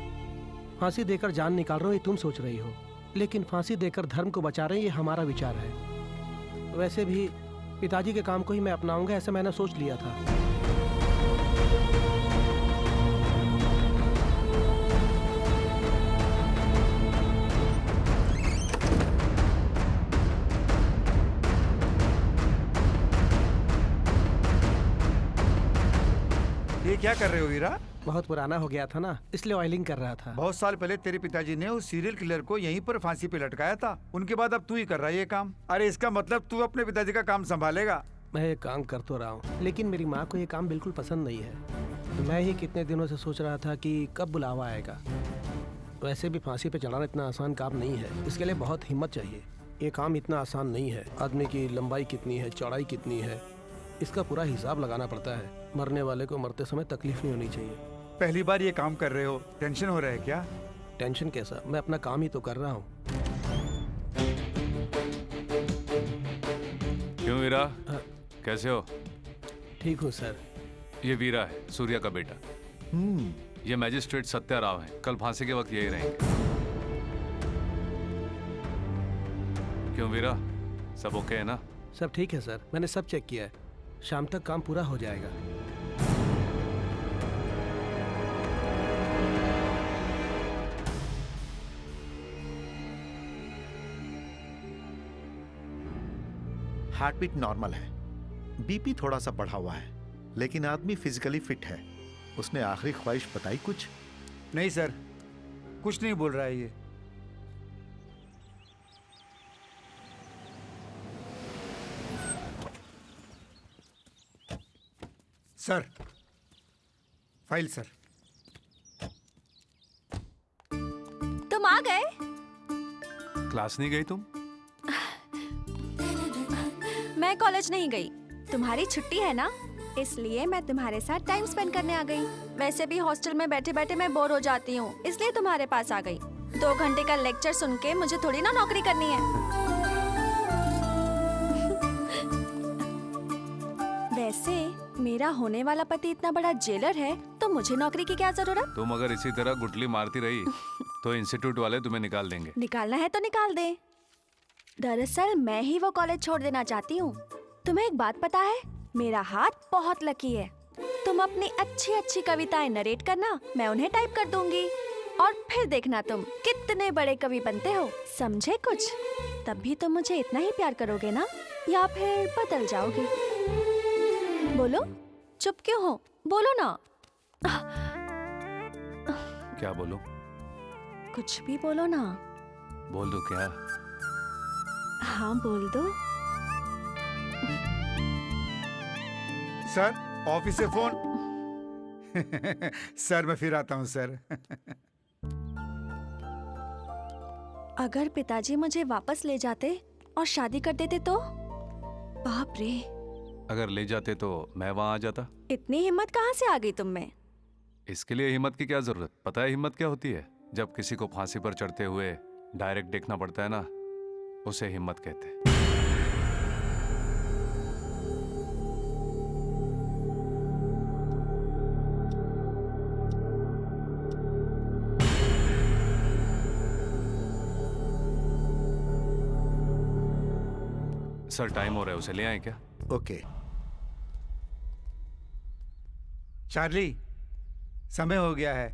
फांसी देकर जान निकाल रहे हो ये तुम सोच रही हो, लेकिन फांसी देकर धर्म को बचा रहे हैं ये हमारा विचार है। वैसे भी पिताजी के काम को ही मैं अपनाऊंगा ऐसा मैंने सोच लिया था। ये क्या कर रहे हो वीरा? बहुत पुराना हो गया था ना, इसलिए ऑयलिंग कर रहा था। बहुत साल पहले तेरे पिताजी ने उस सीरियल किलर को यहीं पर फांसी पे लटकाया था। उनके बाद अब तू ही कर रहा है ये काम। अरे इसका मतलब तू अपने पिताजी का काम संभालेगा। मैं ये काम कर तो रहा हूँ, लेकिन मेरी माँ को ये काम बिल्कुल पसंद नहीं है। तो मैं ही कितने दिनों से सोच रहा था कि कब बुलावा आएगा। वैसे भी फांसी पे चढ़ाना इतना आसान काम नहीं है, इसके लिए बहुत हिम्मत चाहिए। ये काम इतना आसान नहीं है। आदमी की लंबाई कितनी है, चौड़ाई कितनी है, इसका पूरा हिसाब लगाना पड़ता है। मरने वाले को मरते समय तकलीफ नहीं होनी चाहिए। पहली बार ये काम कर रहे हो, टेंशन हो रहा है क्या? टेंशन कैसा, मैं अपना काम ही तो कर रहा हूँ। क्यों वीरा, कैसे हो? ठीक हूँ सर। ये वीरा है, सूर्या का बेटा। ये मैजिस्ट्रेट सत्या राव है, कल फांसी के वक्त यही रहेंगे। क्यों वीरा, सब ओके है ना? सब ठीक है सर, मैंने सब चेक किया है। शाम तक काम पूरा हो जाएगा। हार्ट बीट नॉर्मल है, बीपी थोड़ा सा बढ़ा हुआ है, लेकिन आदमी फिजिकली फिट है। उसने आखिरी ख्वाहिश बताई कुछ? नहीं सर, कुछ नहीं बोल रहा है ये। Sir, file sir. तुम आ गए? क्लास नहीं गई तुम? मैं कॉलेज नहीं गई। तुम्हारी छुट्टी है ना, इसलिए मैं तुम्हारे साथ टाइम स्पेंड करने आ गई। वैसे भी हॉस्टल में बैठे बैठे मैं बोर हो जाती हूँ, इसलिए तुम्हारे पास आ गई। 2 घंटे का लेक्चर सुन के मुझे थोड़ी ना नौकरी करनी है। वैसे मेरा होने वाला पति इतना बड़ा जेलर है, तो मुझे नौकरी की क्या जरूरत? तुम अगर इसी तरह गुटली मारती रही तो इंस्टीट्यूट वाले तुम्हें निकाल देंगे। निकालना है तो निकाल दे। दरअसल मैं ही वो कॉलेज छोड़ देना चाहती हूँ। तुम्हें एक बात पता है, मेरा हाथ बहुत लकी है। तुम अपनी अच्छी अच्छी कविताएं नरेट करना, मैं उन्हें टाइप कर दूंगी और फिर देखना तुम कितने बड़े कवि बनते हो। समझे कुछ? तब भी तुम मुझे इतना ही प्यार करोगे ना, या फिर बदल जाओगे? बोलो, चुप क्यों हो? बोलो ना। क्या बोलो? कुछ भी बोलो ना। बोल दो क्या? हाँ बोल दो। सर, ऑफिस से फोन। सर मैं फिर आता हूँ सर। अगर पिताजी मुझे वापस ले जाते और शादी कर देते तो? बाप रे। अगर ले जाते तो मैं वहां आ जाता। इतनी हिम्मत कहाँ से आ गई तुम में? इसके लिए हिम्मत की क्या जरूरत? पता है हिम्मत क्या होती है? जब किसी को फांसी पर चढ़ते हुए डायरेक्ट देखना पड़ता है ना, उसे हिम्मत कहते हैं। सर टाइम हो रहा है, उसे ले आए क्या? ओके। चार्ली, समय हो गया है।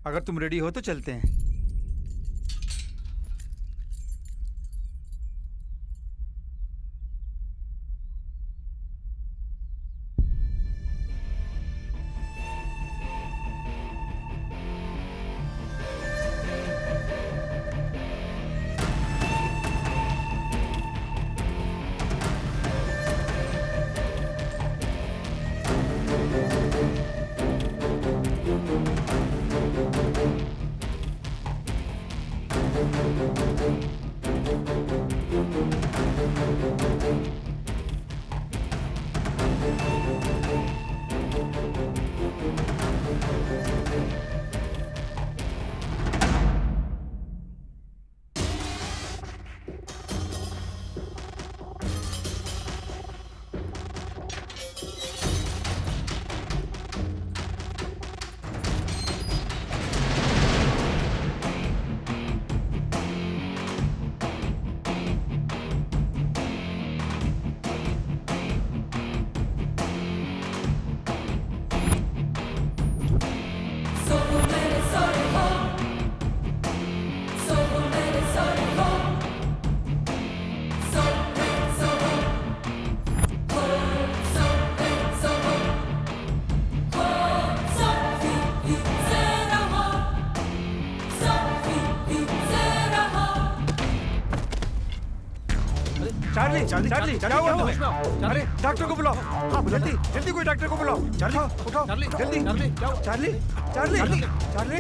अगर तुम रेडी हो तो चलते हैं। चार्ली चार्ली, चार्ली चार्ली, क्या हुआ क्या हुआ? तुम्हें? अरे डॉक्टर को बुलाओ। हाँ, बुला जल्दी जल्दी कोई डॉक्टर को बुलाओ। चार्ली, उठाओ चार्ली, जल्दी। चार्ली, क्या हुआ? Charlie Charlie Charlie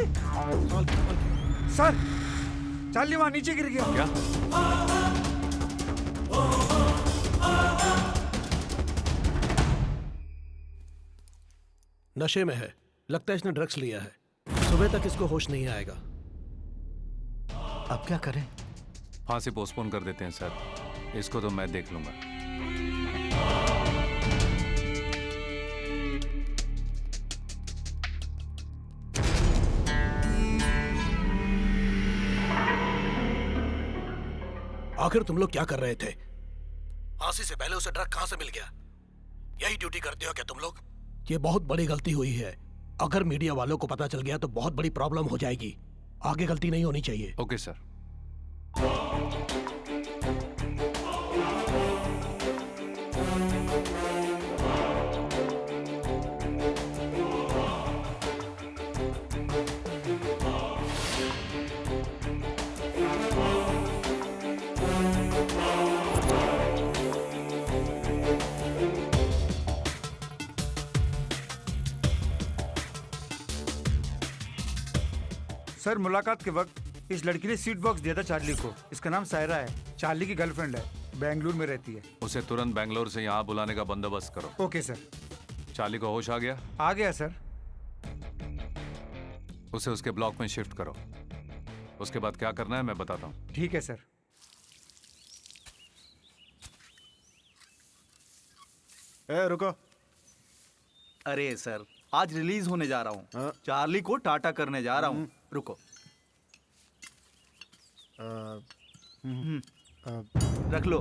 sir, Charlie वहाँ नीचे गिर गया। क्या? नशे में है, लगता है इसने ड्रग्स लिया है। सुबह तक इसको होश नहीं आएगा। अब क्या करें? फांसी पोस्टपोन कर देते हैं सर, इसको तो मैं देख लूंगा। आखिर तुम लोग क्या कर रहे थे? फांसी से पहले उसे ड्रग कहां से मिल गया? यही ड्यूटी करते हो क्या तुम लोग? ये बहुत बड़ी गलती हुई है। अगर मीडिया वालों को पता चल गया तो बहुत बड़ी प्रॉब्लम हो जाएगी। आगे गलती नहीं होनी चाहिए। Okay sir. सर मुलाकात के वक्त इस लड़की ने सीट बॉक्स दिया था चार्ली को। इसका नाम सायरा है, चार्ली की गर्लफ्रेंड है, बेंगलुरु में रहती है। उसे तुरंत बेंगलोर से यहाँ बुलाने का बंदोबस्त करो। Okay sir. चार्ली को होश आ गया? आ गया सर। उसे उसके ब्लॉक में शिफ्ट करो। उसके बाद क्या करना है मैं बताता हूँ। ठीक है सर। रुको। अरे सर, आज रिलीज होने जा रहा हूँ। चार्ली को टाटा करने जा रहा हूँ। रुको। रख लो।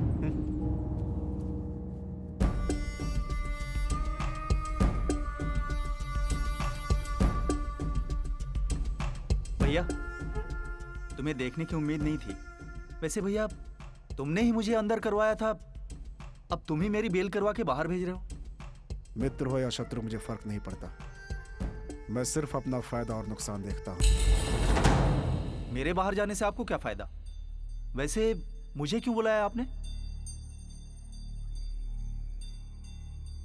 भैया, तुम्हें देखने की उम्मीद नहीं थी। वैसे भैया, तुमने ही मुझे अंदर करवाया था, अब तुम ही मेरी बेल करवा के बाहर भेज रहे हो। मित्र हो या शत्रु मुझे फर्क नहीं पड़ता। मैं सिर्फ अपना फायदा और नुकसान देखता हूँ। मेरे बाहर जाने से आपको क्या फायदा? वैसे मुझे क्यों बुलाया आपने?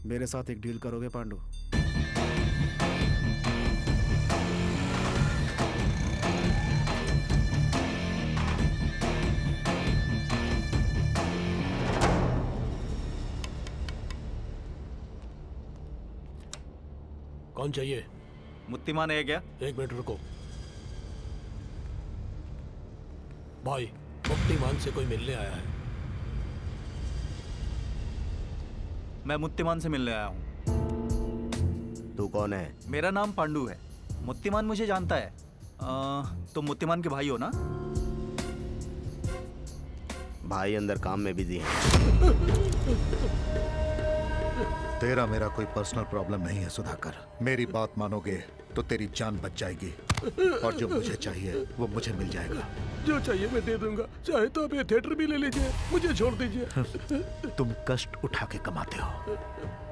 मेरे साथ एक डील करोगे पांडु? कौन चाहिए? मुत्तीमान है क्या? एक मिनट रुको। भाई, मुत्तीमान से कोई मिलने आया है। मैं मुत्तीमान से मिलने आया हूँ। तू कौन है? मेरा नाम पांडु है। मुत्तीमान मुझे जानता है। तुम मुत्तीमान के भाई हो ना? भाई अंदर काम में बिजी है। तेरा मेरा कोई पर्सनल प्रॉब्लम नहीं है सुधाकर। मेरी बात मानोगे तो तेरी जान बच जाएगी और जो मुझे चाहिए वो मुझे मिल जाएगा। जो चाहिए मैं दे दूंगा। चाहे तो आप ये थिएटर भी ले लीजिए, मुझे छोड़ दीजिए। तुम कष्ट उठा के कमाते हो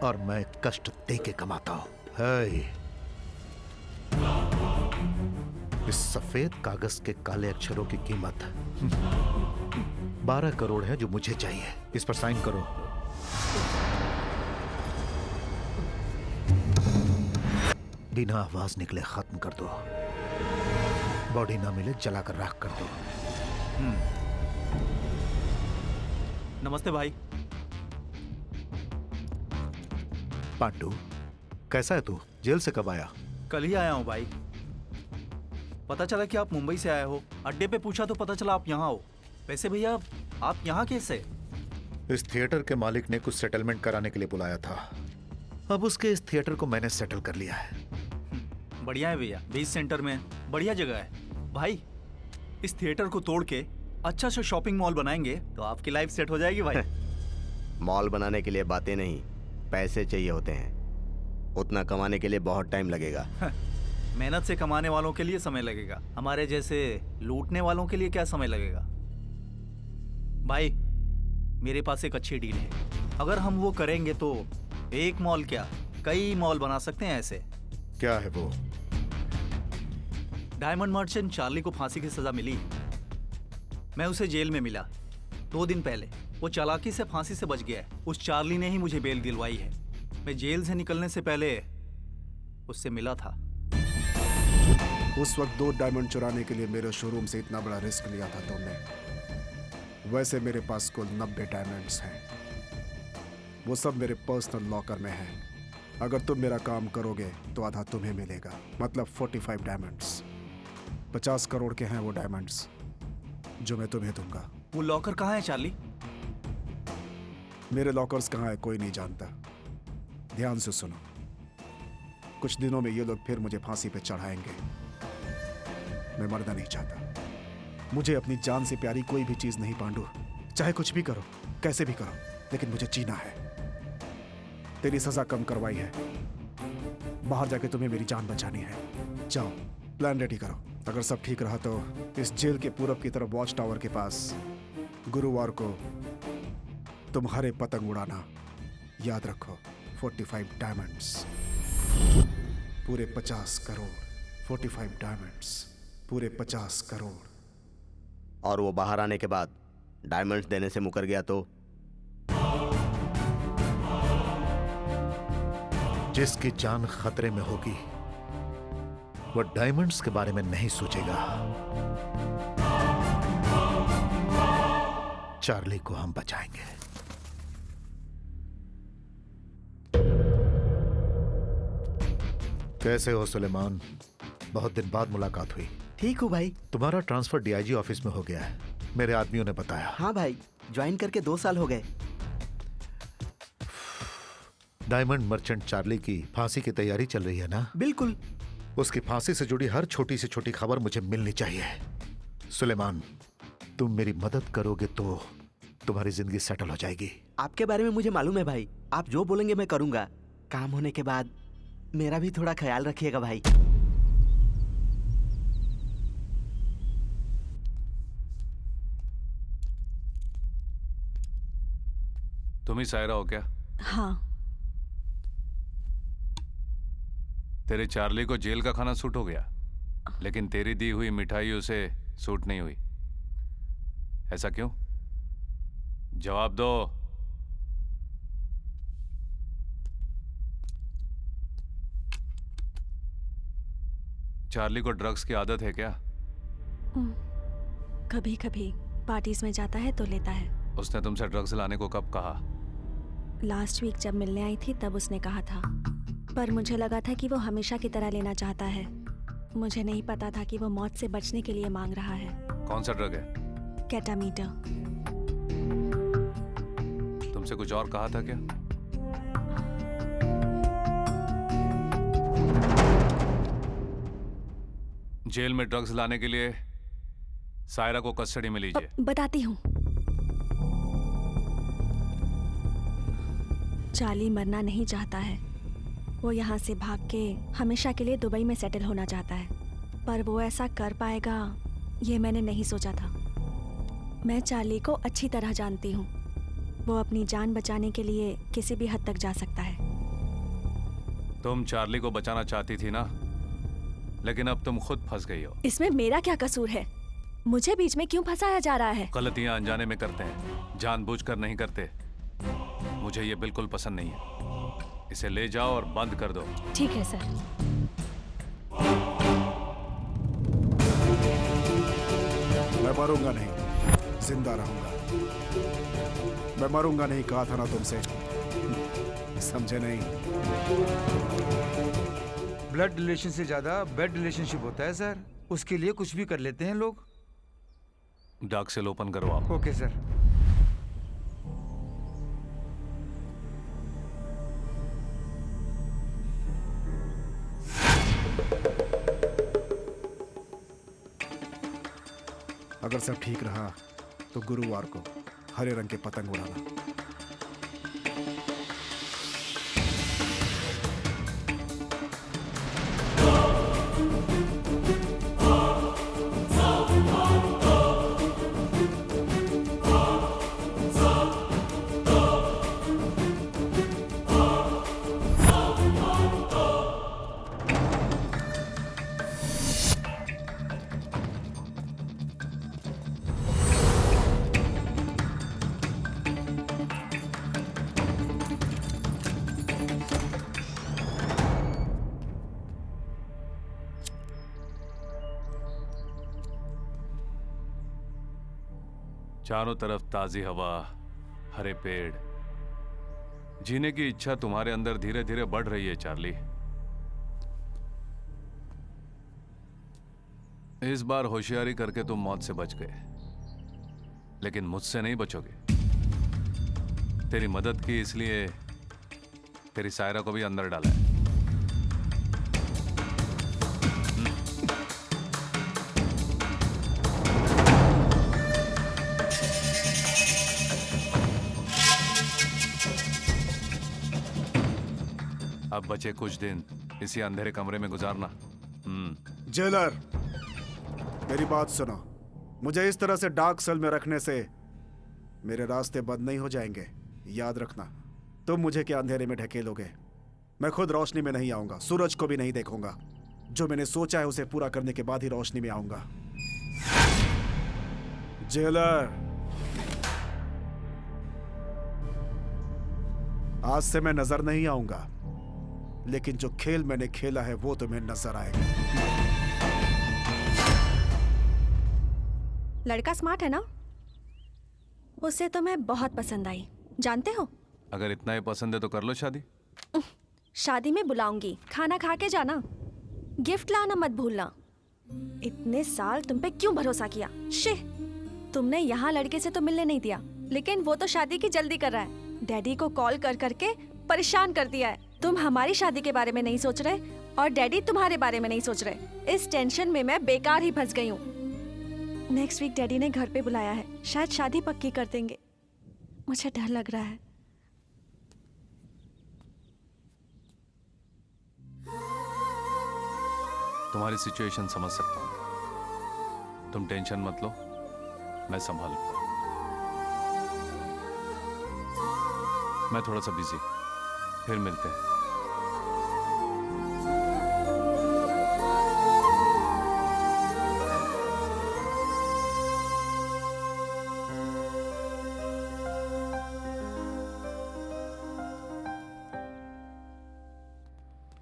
और मैं कष्ट दे के कमाता हूँ। हे, इस सफेद कागज के काले अक्षरों की कीमत 12 करोड़ है जो मुझे चाहिए। इस पर साइन करो। बिना आवाज निकले खत्म कर दो। बॉडी ना मिले जलाकर राख कर दो। नमस्ते भाई। पांडु, कैसा है तू? जेल से कब आया? कल ही आया हूँ भाई। पता चला कि आप मुंबई से आए हो। अड्डे पे पूछा तो पता चला आप यहाँ हो। वैसे भैया, आप यहाँ कैसे? इस थिएटर के मालिक ने कुछ सेटलमेंट कराने के लिए बुलाया था। अब उसके इस थिएटर को मैंने सेटल कर लिया है। बढ़िया है भैया, बीच सेंटर में बढ़िया जगह है। भाई, इस थिएटर को तोड़ के अच्छा सा शॉपिंग मॉल बनाएंगे तो आपकी लाइफ सेट हो जाएगी भाई। मॉल बनाने के लिए बातें नहीं, पैसे चाहिए होते हैं। उतना कमाने के लिए बहुत टाइम लगेगा। मेहनत से कमाने वालों के लिए समय लगेगा, हमारे जैसे लूटने वालों के लिए क्या समय लगेगा? भाई, मेरे पास एक अच्छी डील है। अगर हम वो करेंगे तो एक मॉल क्या, कई मॉल बना सकते हैं ऐसे। क्या है वो? डायमंड मर्चेंट चार्ली को फांसी की सजा मिली। मैं उसे जेल में मिला 2 दिन पहले। वो चालाकी से फांसी से बच गया है। उस चार्ली ने ही मुझे बेल दिलवाई है। मैं जेल से निकलने से पहले उससे मिला था। उस वक्त 2 डायमंड चुराने के लिए मेरे शोरूम से इतना बड़ा रिस्क लिया था तुमने। वैसे मेरे पास कुल 90 डायमंड्स हैं। वो सब मेरे पर्सनल लॉकर में हैं। अगर तुम मेरा काम करोगे तो आधा तुम्हें मिलेगा, मतलब 45 डायमंड्स। 50 करोड़ के हैं वो डायमंड्स जो मैं तुम्हें दूंगा। वो लॉकर कहाँ है चार्ली? मेरे लॉकर्स कहाँ है कोई नहीं जानता। ध्यान से सुनो, कुछ दिनों में ये लोग फिर मुझे फांसी पे चढ़ाएंगे। मैं मरना नहीं चाहता। मुझे अपनी जान से प्यारी कोई भी चीज नहीं पांडु। चाहे कुछ भी करो, कैसे भी करो, लेकिन मुझे जीना है। तेरी सजा कम करवाई है, बाहर जाके तुम्हें मेरी जान बचानी है। जाओ, प्लान रेडी करो। अगर सब ठीक रहा तो इस जेल के पूरब की तरफ वॉच टावर के पास गुरुवार को तुम्हारे पतंग उड़ाना। याद रखो, 45 डायमंड्स, पूरे 50 करोड़। 45 डायमंड्स, पूरे 50 करोड़। और वो बाहर आने के बाद डायमंड्स देने से मुकर गया तो? जिसकी जान खतरे में होगी वो डायमंड्स के बारे में नहीं सोचेगा। चार्ली को हम बचाएंगे। कैसे हो सुलेमान? बहुत दिन बाद मुलाकात हुई। ठीक हूँ भाई। तुम्हारा ट्रांसफर डीआईजी ऑफिस में हो गया है, मेरे आदमियों ने बताया। हाँ भाई, ज्वाइन करके 2 साल हो गए। डायमंड मर्चेंट चार्ली की फांसी की तैयारी चल रही है ना? बिल्कुल। उसकी फांसी से जुड़ी हर छोटी से छोटी खबर मुझे मिलनी चाहिए। सुलेमान, तुम मेरी मदद करोगे तो तुम्हारी जिंदगी सेटल हो जाएगी। आपके बारे में मुझे मालूम है भाई। आप जो बोलेंगे मैं करूंगा। काम होने के बाद मेरा भी थोड़ा ख्याल रखिएगा भाई। तुम ही सायरा हो क्या? हाँ। तेरे चार्ली को जेल का खाना सूट हो गया, लेकिन तेरी दी हुई मिठाई उसे सूट नहीं हुई। ऐसा क्यों? जवाब दो। चार्ली को ड्रग्स की आदत है क्या? कभी कभी पार्टीज में जाता है तो लेता है। उसने तुमसे ड्रग्स लाने को कब कहा? लास्ट वीक जब मिलने आई थी तब उसने कहा था, पर मुझे लगा था कि वो हमेशा की तरह लेना चाहता है। मुझे नहीं पता था कि वो मौत से बचने के लिए मांग रहा है। कौन सा ड्रग है? केटामीटर। तुमसे कुछ और कहा था क्या? जेल में ड्रग्स लाने के लिए सायरा को कस्टडी में लीजिए। बताती हूँ। चार्ली मरना नहीं चाहता है। वो यहाँ से भाग के हमेशा के लिए दुबई में सेटल होना चाहता है, पर वो ऐसा कर पाएगा ये मैंने नहीं सोचा था। मैं चार्ली को अच्छी तरह जानती हूँ। वो अपनी जान बचाने के लिए किसी भी हद तक जा सकता है। तुम चार्ली को बचाना चाहती थी ना, लेकिन अब तुम खुद फंस गई हो। इसमें मेरा क्या कसूर है? मुझे बीच में क्यों फंसाया जा रहा है? गलतियां अनजाने में करते हैं, जानबूझकर नहीं करते। मुझे ये बिल्कुल पसंद नहीं है। इसे ले जाओ और बंद कर दो। ठीक है सर। मैं मरूंगा नहीं, जिंदा रहूंगा। मैं मरूंगा नहीं कहा था ना तुमसे, समझे नहीं? ब्लड रिलेशन से ज्यादा बेड रिलेशनशिप होता है सर। उसके लिए कुछ भी कर लेते हैं लोग। डार्क सेल ओपन करवाओ। Okay sir. अगर सब ठीक रहा तो गुरुवार को हरे रंग के पतंग उड़ाना। चारों तरफ ताजी हवा, हरे पेड़, जीने की इच्छा तुम्हारे अंदर धीरे धीरे बढ़ रही है चार्ली। इस बार होशियारी करके तुम मौत से बच गए, लेकिन मुझसे नहीं बचोगे। तेरी मदद की इसलिए तेरी सायरा को भी अंदर डाला है। अब बचे कुछ दिन इसी अंधेरे कमरे में गुजारना। जेलर, मेरी बात सुनो। मुझे इस तरह से डार्क सेल में रखने से मेरे रास्ते बंद नहीं हो जाएंगे। याद रखना, तुम मुझे क्या अंधेरे में ढकेलोगे? मैं खुद रोशनी में नहीं आऊंगा, सूरज को भी नहीं देखूंगा। जो मैंने सोचा है उसे पूरा करने के बाद ही रोशनी में आऊंगा। जेलर, आज से मैं नजर नहीं आऊंगा, लेकिन जो खेल मैंने खेला है वो तुम्हें नजर आएगा। लड़का स्मार्ट है ना? उसे तो मैं बहुत पसंद आई, जानते हो? अगर इतना ही पसंद है तो कर लो शादी। शादी में बुलाऊंगी, खाना खा के जाना। गिफ्ट लाना मत भूलना। इतने साल तुम पे क्यों भरोसा किया? शिह, तुमने यहाँ लड़के से तो मिलने नहीं दिया, लेकिन वो तो शादी की जल्दी कर रहा है। डैडी को कॉल कर करके परेशान कर दिया है। तुम हमारी शादी के बारे में नहीं सोच रहे और डैडी तुम्हारे बारे में नहीं सोच रहे। इस टेंशन में मैं बेकार ही फंस गई हूँ। नेक्स्ट वीक डैडी ने घर पे बुलाया है, शायद शादी पक्की कर देंगे। मुझे डर लग रहा है। तुम्हारी सिचुएशन समझ सकता हूँ, तुम टेंशन मत लो, मैं संभाल लूंगा। मैं थोड़ा सा बिजी, फिर मिलते हैं।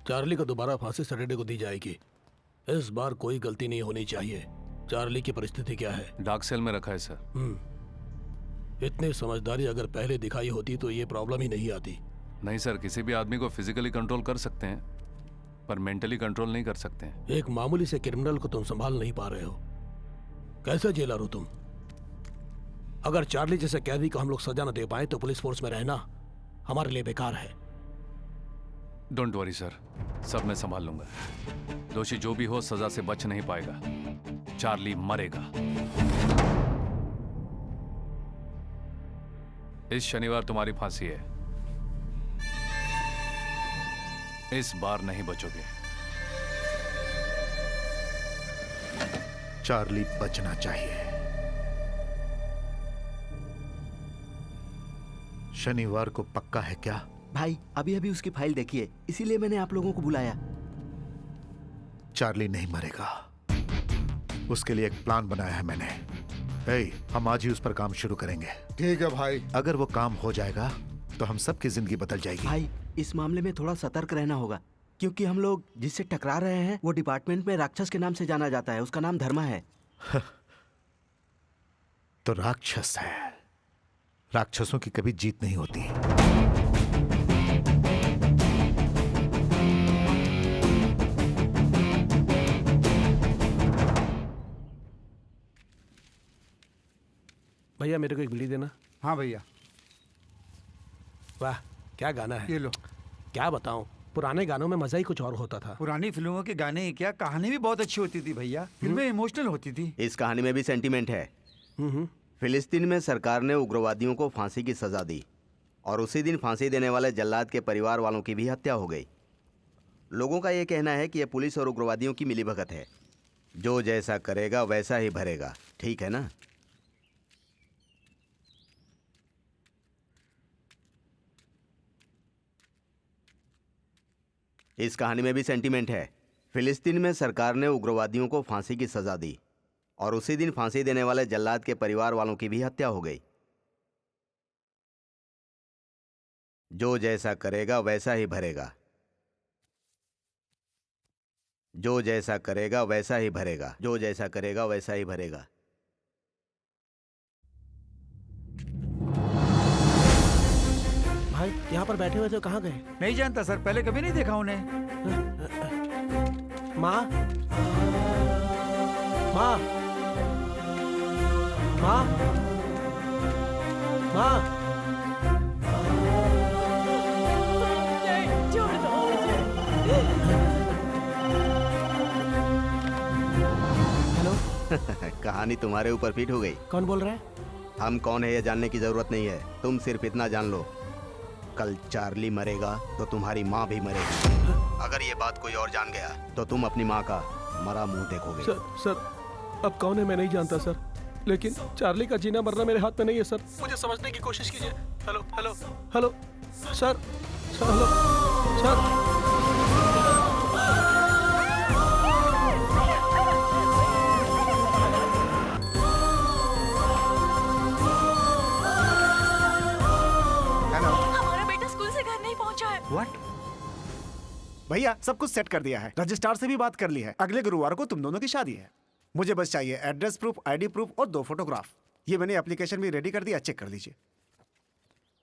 चार्ली को दोबारा फांसी सैटरडे को दी जाएगी। इस बार कोई गलती नहीं होनी चाहिए। चार्ली की परिस्थिति क्या है? डार्क सेल में रखा है सर। इतनी समझदारी अगर पहले दिखाई होती तो ये प्रॉब्लम ही नहीं आती। नहीं सर, किसी भी आदमी को फिजिकली कंट्रोल कर सकते हैं, पर मेंटली कंट्रोल नहीं कर सकते हैं। एक मामूली से क्रिमिनल को तुम संभाल नहीं पा रहे हो। कैसे जेलर हो तुम? अगर चार्ली जैसे कैदी को हम लोग सजा न दे पाए तो पुलिस फोर्स में रहना हमारे लिए बेकार है। डोंट वरी सर, सब मैं संभाल लूंगा। दोषी जो भी हो सजा से बच नहीं पाएगा। चार्ली मरेगा। इस शनिवार तुम्हारी फांसी है। इस बार नहीं बचोगे। चार्ली बचना चाहिए। शनिवार को पक्का है क्या? भाई अभी अभी उसकी फाइल देखिए, इसीलिए मैंने आप लोगों को बुलाया। चार्ली नहीं मरेगा, उसके लिए एक प्लान बनाया है मैंने। हम आज ही उस पर काम शुरू करेंगे। ठीक है भाई। अगर वो काम हो जाएगा तो हम सबकी जिंदगी बदल जाएगी। भाई इस मामले में थोड़ा सतर्क रहना होगा, क्योंकि हम लोग जिससे टकरा रहे हैं वो डिपार्टमेंट में राक्षस के नाम से जाना जाता है। उसका नाम धर्मा है। तो राक्षस है। राक्षसों की कभी जीत नहीं होती। भैया मेरे को एक बीड़ी देना। हाँ भैया। वाह क्या गाना है। ये लो। क्या बताऊं, पुराने गानों में मजा ही कुछ और होता था। पुरानी फिल्मों के गाने ही क्या, कहानी भी बहुत अच्छी होती थी भैया। फिल्में इमोशनल होती थी। इस कहानी में भी सेंटीमेंट है। फिलिस्तीन में सरकार ने उग्रवादियों को फांसी की सजा दी और उसी दिन फांसी देने वाले जल्लाद के परिवार वालों की भी हत्या हो गई। लोगों का यह कहना है कि यह पुलिस और उग्रवादियों की मिलीभगत है। जो जैसा करेगा वैसा ही भरेगा, ठीक है ना? इस कहानी में भी सेंटीमेंट है। फिलिस्तीन में सरकार ने उग्रवादियों को फांसी की सजा दी और उसी दिन फांसी देने वाले जल्लाद के परिवार वालों की भी हत्या हो गई। जो जैसा करेगा वैसा ही भरेगा। जो जैसा करेगा वैसा ही भरेगा। जो जैसा करेगा वैसा ही भरेगा। भाई यहाँ पर बैठे हुए थे, कहाँ गए? नहीं जानता सर, पहले कभी नहीं देखा उन्हें। माँ, माँ, माँ, माँ। छोड़ दो मुझे। हेलो। कहानी तुम्हारे ऊपर फिट हो गई। कौन बोल रहा है? हम कौन है ये जानने की जरूरत नहीं है, तुम सिर्फ इतना जान लो, कल चार्ली मरेगा तो तुम्हारी माँ भी मरेगी। अगर ये बात कोई और जान गया तो तुम अपनी माँ का मरा मुंह देखोगे। सर, अब कौन है मैं नहीं जानता सर, लेकिन चार्ली का जीना मरना मेरे हाथ में नहीं है सर। मुझे समझने की कोशिश कीजिए। Hello hello hello sir, hello sir. हमारा बेटा स्कूल से घर नहीं पहुंचा है। व्हाट? भैया सब कुछ सेट कर दिया है, रजिस्ट्रार से भी बात कर ली है। अगले गुरुवार को तुम दोनों की शादी है। मुझे बस चाहिए एड्रेस प्रूफ, आईडी प्रूफ और 2 फोटोग्राफ। ये मैंने एप्लीकेशन भी रेडी कर दिया, चेक कर लीजिए।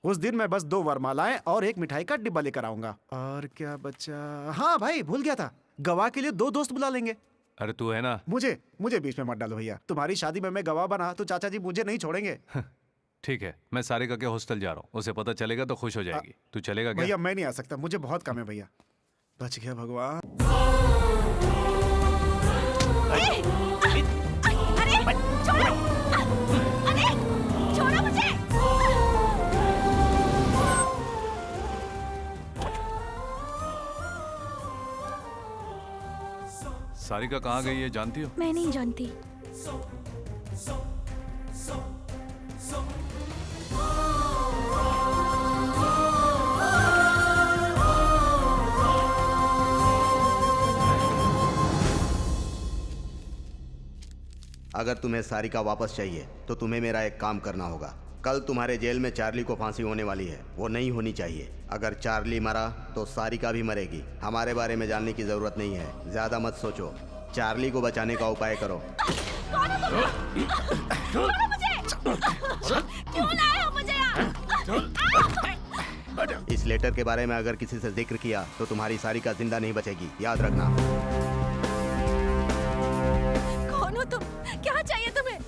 उस दिन मैं बस 2 वरमालाएं और 1 मिठाई का डिब्बा लेकर आऊंगा। और क्या बचा? हाँ भाई, भूल गया था, गवाह के लिए 2 दोस्त बुला लेंगे। अरे तू है ना। मुझे बीच में मत डालो भैया। तुम्हारी शादी में मैं गवाह बना तो चाचा जी मुझे नहीं छोड़ेंगे। ठीक है, मैं सारिका के हॉस्टल जा रहा हूँ, उसे पता चलेगा तो खुश हो जाएगी। तू चलेगा क्या? भैया मैं नहीं आ सकता, मुझे बहुत काम है भैया। बच गया भगवान। अरे छोड़ो, अरे छोड़ो मुझे। सारिका कहाँ गई है जानती हो? मैं नहीं जानती। अगर तुम्हें सारिका वापस चाहिए तो तुम्हें मेरा एक काम करना होगा। कल तुम्हारे जेल में चार्ली को फांसी होने वाली है, वो नहीं होनी चाहिए। अगर चार्ली मरा तो सारिका भी मरेगी। हमारे बारे में जानने की जरूरत नहीं है, ज्यादा मत सोचो, चार्ली को बचाने का उपाय करो। कौन हो तुम? छोड़ो मुझे। क्यों लाए हो मुझे यहाँ? इस लेटर के बारे में अगर किसी से जिक्र किया तो तुम्हारी सारिका जिंदा नहीं बचेगी, याद रखना। कौन हो तुम? क्या चाहिए तुम्हें?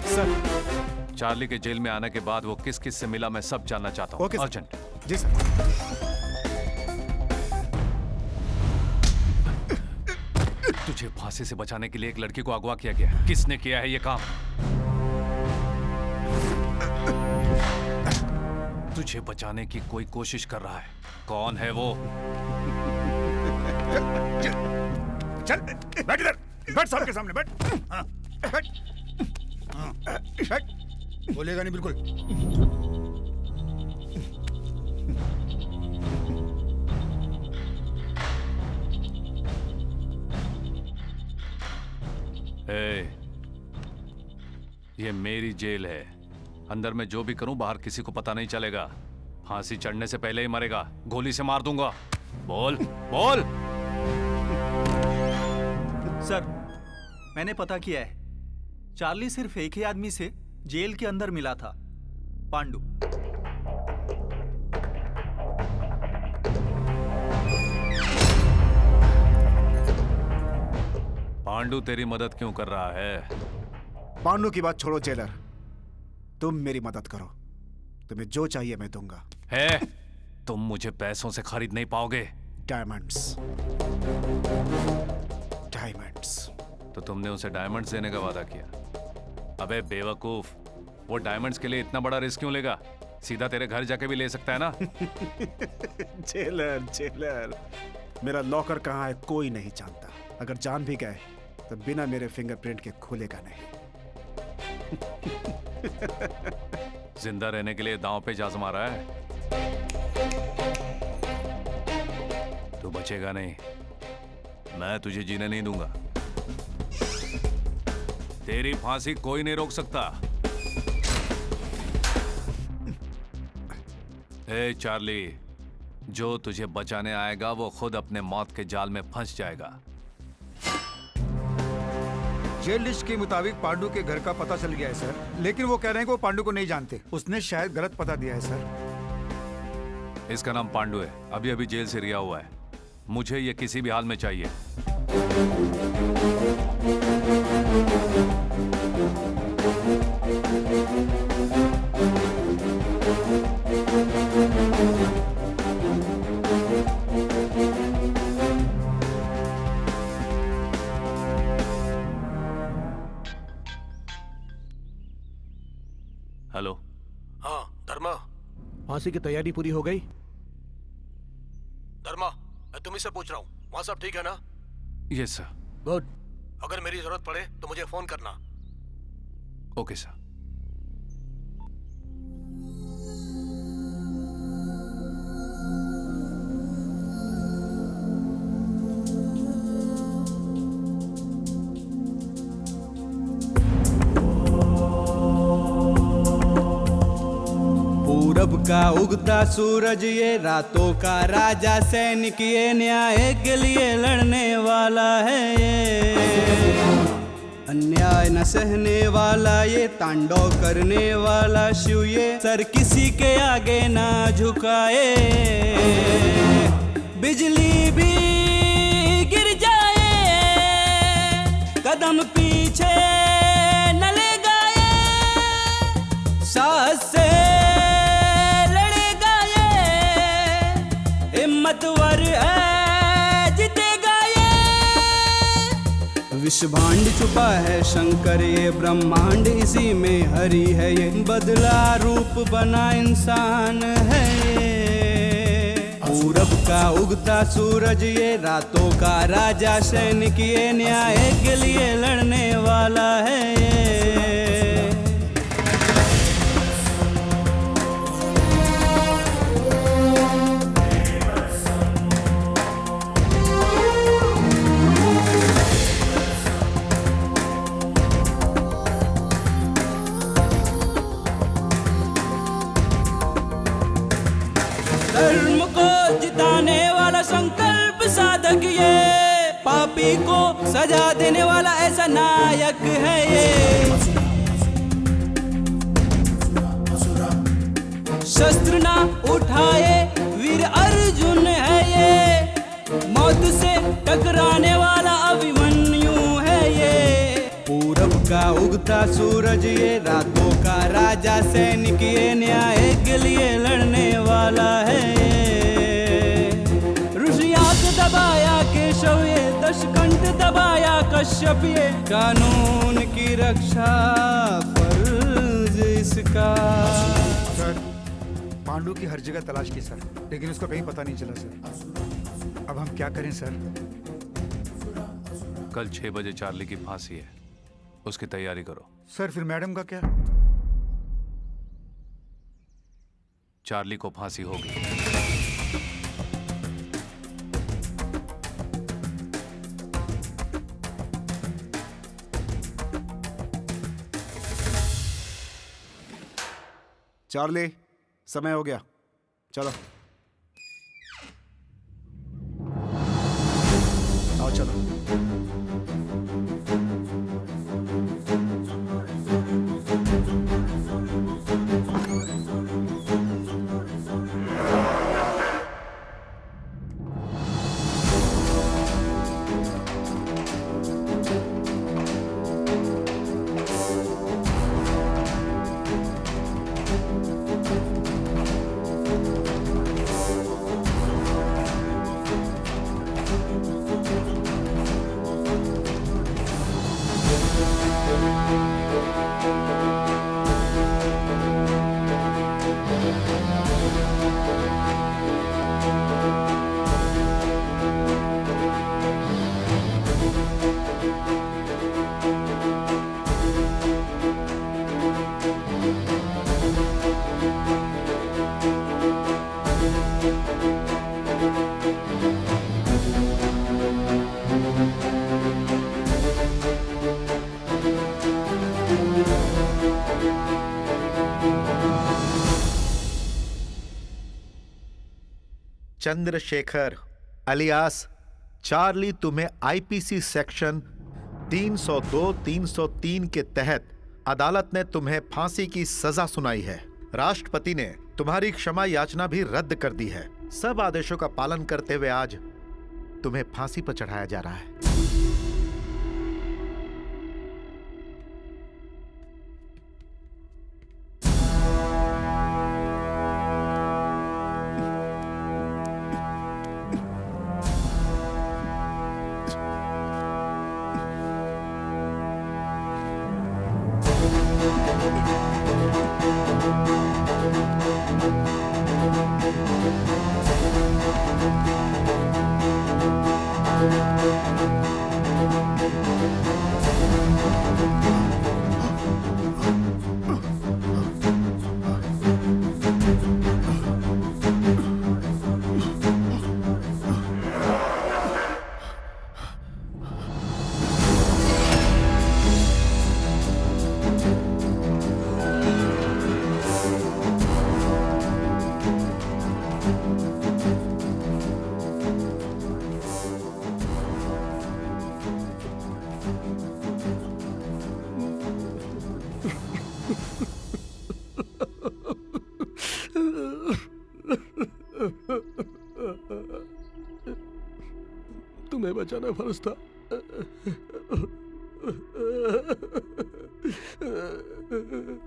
सर, चार्ली के जेल में आने के बाद वो किस किस से मिला मैं सब जानना चाहता हूँ। Okay sir. अर्जेंट। जी सर। तुझे फांसी से बचाने के लिए एक लड़की को अगवा किया गया है। किसने किया है ये काम? तुझे बचाने की कोई कोशिश कर रहा है। कौन है वो? चल बैठ इधर, बैठ साहब के सामने, बैठ। हाँ, बैठ। हाँ, बैठ। बोलेगा नहीं बिल्कुल। ये मेरी जेल है, अंदर मैं जो भी करूं बाहर किसी को पता नहीं चलेगा। फांसी चढ़ने से पहले ही मरेगा, गोली से मार दूंगा। बोल बोल। सर, मैंने पता किया है, चार्ली सिर्फ एक ही आदमी से जेल के अंदर मिला था, पांडु। पांडु तेरी मदद क्यों कर रहा है? पांडु की बात छोड़ो जेलर, तुम मेरी मदद करो, तुम्हें जो चाहिए मैं दूंगा। है, तुम मुझे पैसों से खरीद नहीं पाओगे। Diamonds, diamonds. तो तुमने उसे डायमंड्स देने का वादा किया। अबे बेवकूफ, वो डायमंड्स के लिए इतना बड़ा रिस्क क्यों लेगा? सीधा तेरे घर जाके भी ले सकता है ना। जेलर, जेलर, मेरा लॉकर कहाँ है कोई नहीं जानता। अगर जान भी गए तो बिना मेरे फिंगरप्रिंट के खुलेगा नहीं। जिंदा रहने के लिए दांव पे जा मारा है। तू बचेगा नहीं, मैं तुझे जीने नहीं दूंगा। तेरी फांसी कोई नहीं रोक सकता। ए चार्ली, जो तुझे बचाने आएगा वो खुद अपने मौत के जाल में फंस जाएगा। जेल लिस्ट के मुताबिक पांडु के घर का पता चल गया है सर, लेकिन वो कह रहे हैं कि वो पांडु को नहीं जानते। उसने शायद गलत पता दिया है सर। इसका नाम पांडु है, अभी अभी जेल से रिहा हुआ है। मुझे ये किसी भी हाल में चाहिए। हेलो। हाँ धर्मा, फांसी की तैयारी पूरी हो गई? धर्मा, मैं तुम्ही से पूछ रहा हूँ, वहाँ सब ठीक है ना? Yes sir. गुड। अगर मेरी जरूरत पड़े तो मुझे फोन करना। Okay sir. पूरब का उगता सूरज ये रातों का राजा, सैनिक ये न्याय के लिए लड़ने वाला है ये। अन्याय न सहने वाला ये तांडव करने वाला शिव ये सर किसी के आगे ना झुकाए। बिजली भी गिर जाए कदम पीछे न ले गाए, साहस से हिम्मतवर है जीतेगा ये। विश्वभांड छुपा है शंकर ये ब्रह्मांड इसी में हरि है ये। बदला रूप बना इंसान है ये। पूरब का उगता सूरज ये रातों का राजा, सैनिक ये न्याय के लिए लड़ने वाला है ये। धर्म को जिताने वाला संकल्प साधक ये, पापी को सजा देने वाला ऐसा नायक है ये। शस्त्र ना उठाए वीर अर्जुन है ये। मौत से टकराने वाला अभिमन्यु है ये। पूरब का उगता सूरज ये रातों का राजा, सैनिक ये न्याय के लिए लड़ने वाला है ये। ऋषियाँ को दबाया केशव ये, दशकंठ दबाया कश्यप ये। कानून की रक्षा फर्ज इसका। सर, पांडु की हर जगह तलाश की सर, लेकिन उसका कहीं पता नहीं चला सर। अब हम क्या करें सर? कल 6 बजे चार्ली की फांसी है, उसकी तैयारी करो। सर फिर मैडम का क्या? चार्ली को फांसी होगी। चार्ली, समय हो गया, चलो आओ चलो। चंद्रशेखर अलियास चार्ली, तुम्हें आईपीसी सेक्शन 302-303 के तहत अदालत ने तुम्हें फांसी की सजा सुनाई है। राष्ट्रपति ने तुम्हारी क्षमा याचना भी रद्द कर दी है। सब आदेशों का पालन करते हुए आज तुम्हें फांसी पर चढ़ाया जा रहा है। तुम्हें बचाना फर्ज था।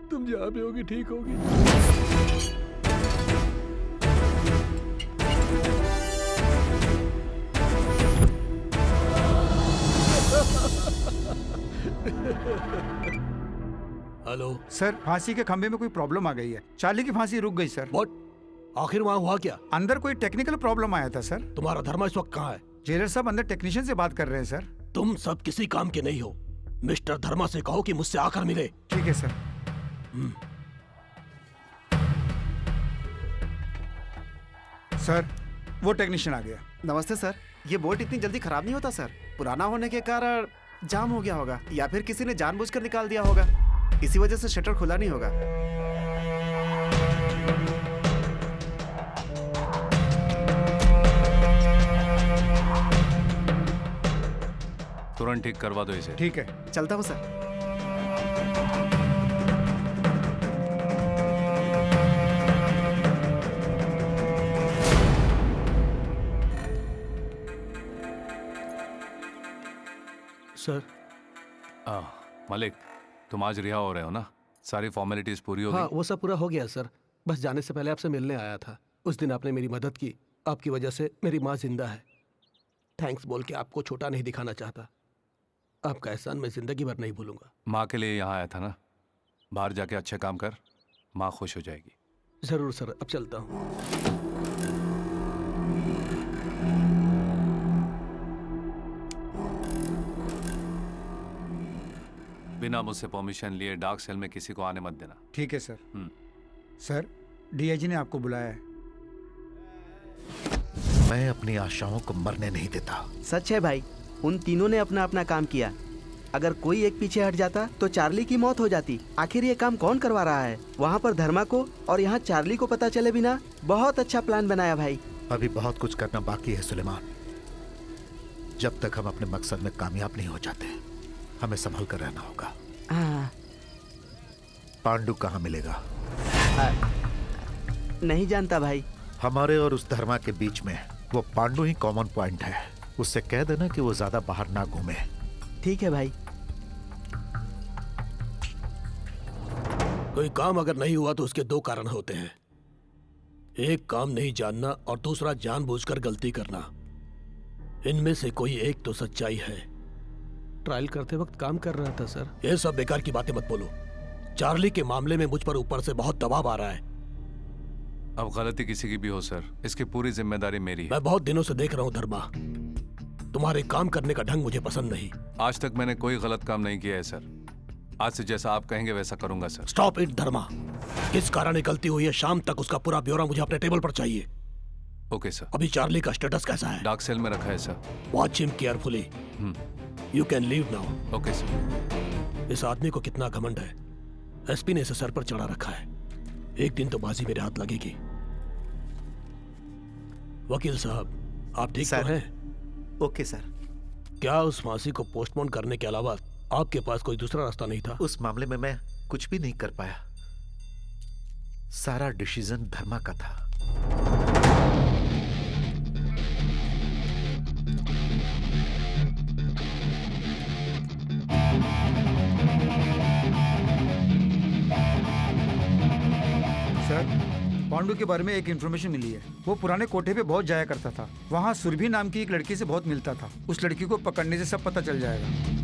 तुम जहां भी होगी ठीक होगी। हेलो सर, फांसी के खंभे में कोई प्रॉब्लम आ गई है। चार्ली की फांसी रुक गई सर। व्हाट? आखिर वहां हुआ क्या? अंदर कोई टेक्निकल प्रॉब्लम आया था सर। तुम्हारा धर्मा इस वक्त कहाँ है? जेलर साहब अंदर टेक्नीशियन से बात कर रहे हैं सर। तुम सब किसी काम के नहीं हो। मिस्टर धर्मा से कहो कि मुझसे आकर मिले। ठीक है सर। सर, वो टेक्नीशियन आ गया। नमस्ते सर। ये बोट इतनी जल्दी खराब नहीं होता सर। पुराना होने के कारण जाम हो गया होगा, या फिर किसी ने जानबूझकर निकाल दिया होगा। इसी वजह से शटर खुला नहीं होगा। तुरंत ठीक करवा दो इसे। ठीक है, चलता हूँ सर। सर। मलिक, तुम आज रिहा हो रहे हो ना? सारी फॉर्मेलिटीज पूरी हो गई? हाँ, वो सब पूरा हो गया सर। बस जाने से पहले आपसे मिलने आया था। उस दिन आपने मेरी मदद की। आपकी वजह से मेरी माँ जिंदा है। थैंक्स बोल के आपको छोटा नहीं दिखाना चाहता। आपका एहसान मैं जिंदगी भर नहीं भूलूंगा। माँ के लिए यहाँ आया था ना। बाहर जाके अच्छे काम कर, माँ खुश हो जाएगी। जरूर सर, अब चलता हूँ। बिना मुझसे परमिशन लिए डार्क सेल में किसी को आने मत देना। ठीक है सर। सर, डीआईजी ने आपको बुलाया है। मैं अपनी आशाओं को मरने नहीं देता। सच है भाई, उन तीनों ने अपना अपना काम किया। अगर कोई एक पीछे हट जाता तो चार्ली की मौत हो जाती। आखिर ये काम कौन करवा रहा है? वहाँ पर धर्मा को और यहाँ चार्ली को पता चले बिना बहुत अच्छा प्लान बनाया भाई। अभी बहुत कुछ करना बाकी है सुलेमान। जब तक हम अपने मकसद में कामयाब नहीं हो जाते, हमें संभल कर रहना होगा। पांडु कहाँ मिलेगा? नहीं जानता भाई। हमारे और उस धर्मा के बीच में वो पांडु ही कॉमन पॉइंट है। उससे कह देना कि वो ज्यादा बाहर ना घूमे। ठीक है भाई। कोई काम अगर नहीं हुआ तो उसके दो कारण होते हैं। एक, काम नहीं जानना, और दूसरा, जानबूझकर गलती करना। इनमें से कोई एक तो सच्चाई है। ट्रायल करते वक्त काम कर रहा था सर। ये सब बेकार की बातें मत बोलो। चार्ली के मामले में मुझ पर ऊपर से बहुत दबाव आ रहा है। अब गलती किसी की भी हो सर, इसकी पूरी जिम्मेदारी मेरी है। मैं बहुत दिनों से देख रहा हूँ धर्मा, तुम्हारे काम करने का ढंग मुझे पसंद नहीं। आज तक मैंने कोई गलत काम नहीं किया है सर। आज से जैसा आप कहेंगे वैसा करूंगा सर। स्टॉप इट धर्मा। किस कारण ये गलती हुई है, शाम तक उसका पूरा ब्यौरा मुझे अपने टेबल पर चाहिए। Okay sir. अभी चार्ली का स्टेटस कैसा है? डार्क सेल में रखा है sir. Watch him carefully. You can leave now. Okay sir. इस आदमी को कितना घमंड है। एसपी ने इसे सर पर चढ़ा रखा है। एक दिन तो बाजी मेरे हाथ लगेगी। वकील साहब, आप ठीक तो सर। हैं? Okay sir. क्या उस फांसी को पोस्टपोन करने के अलावा आपके पास कोई दूसरा रास्ता नहीं था? उस मामले में मैं कुछ भी नहीं कर पाया। सारा डिसीजन धर्मा का था। सर, पांडु के बारे में एक इन्फॉर्मेशन मिली है। वो पुराने कोठे पे बहुत जाया करता था। वहाँ सुरभि नाम की एक लड़की से बहुत मिलता था। उस लड़की को पकड़ने से सब पता चल जाएगा।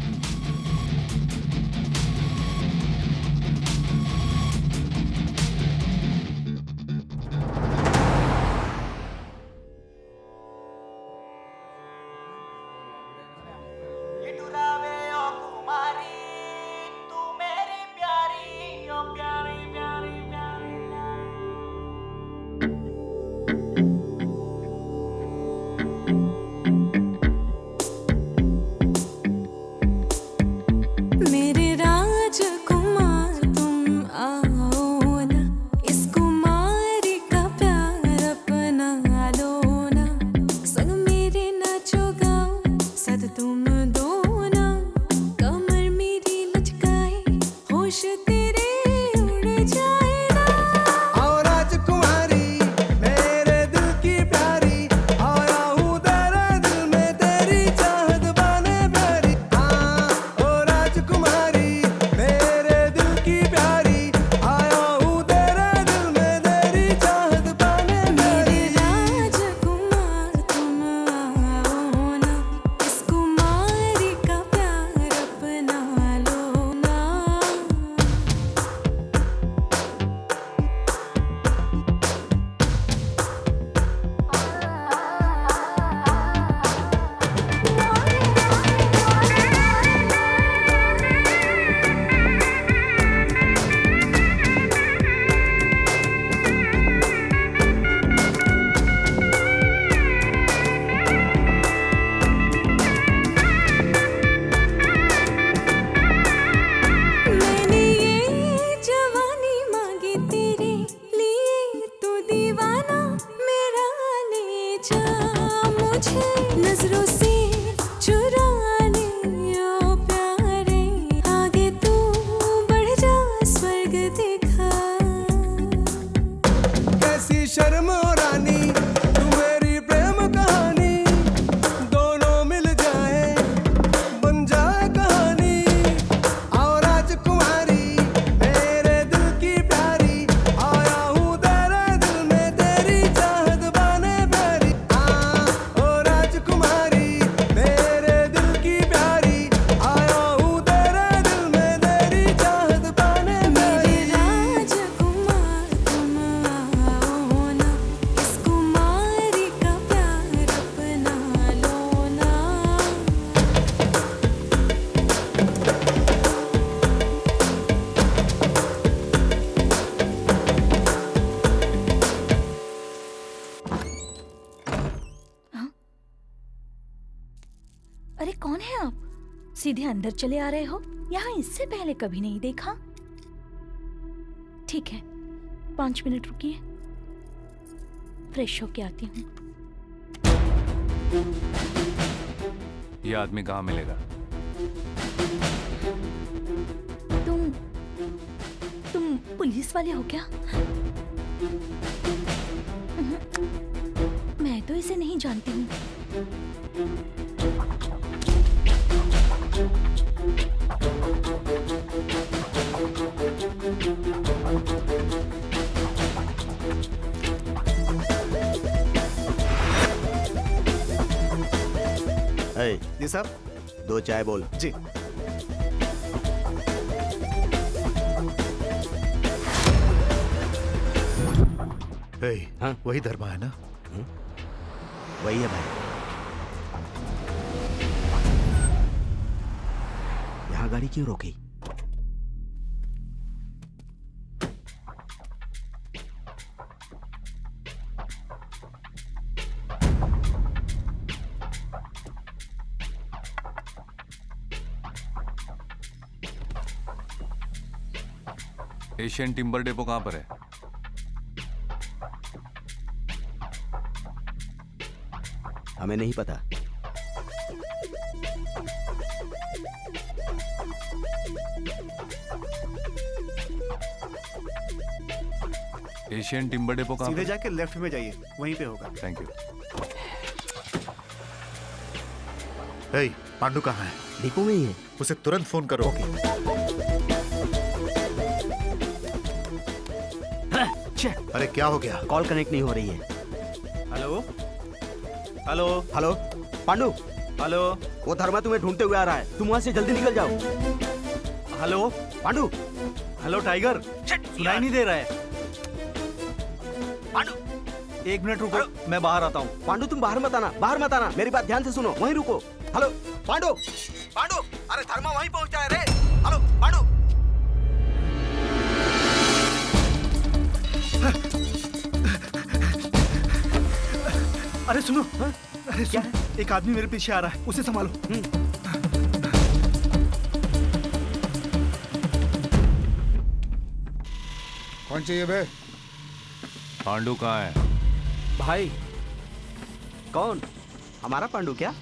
मेरे राजकुमार तुम आओ ना, इस कुमारी का प्यार अपना लो ना, संग मेरे नाचो गाओ साथ तुम दो ना, कमर मेरी लचकाए होश तेरे उड़ जाए ना। आओ राजकुमारी मेरे दिल की प्यारी, आया हूँ तेरे दिल में तेरी चाहत बने प्यारी। हाँ ओ राजकुमारी मेरे दिल की प्यारी, आया हूँ तेरे दिल में तेरी चाहत बने मेरे प्यारी। राजकुमार तुम आओ ना, इस कुमारी का प्यार अपना लो ना। मैंने ये जवानी मांगी तेरे लिए, तू दीवाना मेरा ले जा मुझे नजरों से चुरा ले ओ प्यारे, आगे तू बढ़ जा स्वर्ग दिखा। कैसी शर्म हो रानी तू मेरी प्रेम कहानी, दोनों मिल जाए बन जाए कहानी। आओ राजकुमारी मेरे दिल की प्यारी, आया हूँ तेरे दिल में तेरी चाहत बने प्यारी। हाँ ओ राजकुमारी मेरे दिल की प्यारी, आया हूँ तेरे दिल में तेरी चाहत बने मेरे प्यारी। राजकुमार तुम आओ ना, इस कुमारी का प्यार अपना लो ना। अरे कौन है आप? सीधे अंदर चले आ रहे हो? यहाँ इससे पहले कभी नहीं देखा। ठीक है, 5 मिनट रुकिए, फ्रेश होके आती हूँ। ये आदमी कहाँ मिलेगा? तुम पुलिस वाले हो क्या? मैं तो इसे नहीं जानती हूँ। है जी साहब। 2 चाय बोल। जी। हाँ? वही धर्मा है ना? वही है भाई। यहाँ गाड़ी क्यों रोकी? एशियन टिम्बर डेपो कहाँ पर है? हमें नहीं पता। एशियन टिम्बर डेपो कहाँ सीधे पर? जाके लेफ्ट में जाइए, वहीं पे होगा। Thank you. हे, पांडु कहाँ है? डिपो में ही है। उसे तुरंत फोन करो। अरे क्या हो गया? कॉल कनेक्ट नहीं हो रही है। Hello hello hello Pandu, hello वो धर्मा तुम्हें ढूंढते हुए आ रहा है, तुम वहां से जल्दी निकल जाओ। हेलो पांडु, हेलो टाइगर, सुनाई नहीं दे रहा है। पांडु, 1 मिनट रुको, मैं बाहर आता हूँ। पांडु तुम बाहर मत आना, मेरी बात ध्यान से सुनो, वहीं रुको। हेलो पांडु, पांडु, अरे धर्मा वहीं पहुंचा है रे। हेलो पांडु। अरे सुनो, अरे सुन, एक आदमी मेरे पीछे आ रहा है, उसे संभालो। कौन चाहिए बे? पांडु कहाँ है? भाई कौन? हमारा पांडु क्या?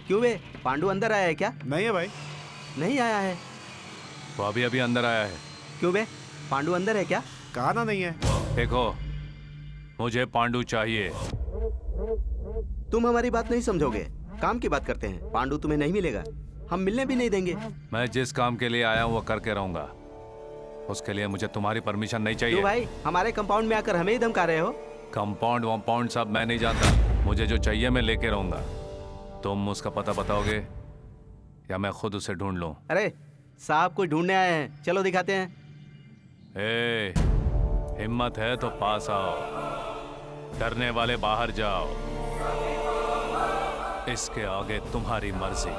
क्यों बे, पांडु अंदर आया है क्या? नहीं है भाई। नहीं आया है। वो अभी अभी अंदर आया है। क्यों बे, पांडु अंदर है क्या? कहा ना नहीं है। देखो, मुझे पांडु चाहिए। तुम हमारी बात नहीं समझोगे, काम की बात करते हैं। पांडु तुम्हें नहीं मिलेगा, हम मिलने भी नहीं देंगे। मैं जिस काम के लिए आया हूँ वो करके रहूंगा, उसके लिए मुझे तुम्हारी परमिशन नहीं चाहिए। क्यों भाई, हमारे कंपाउंड में आकर हमें ही धमका रहे हो? कंपाउंड वंपाउंड सब मैं नहीं जानता, मुझे जो चाहिए मैं लेके रहूंगा। तुम उसका पता बताओगे या मैं खुद उसे ढूंढ लूं? अरे साहब कोई ढूंढने आए हैं, चलो दिखाते हैं। ए, हिम्मत है तो पास आओ, डरने वाले बाहर जाओ, इसके आगे तुम्हारी मर्जी।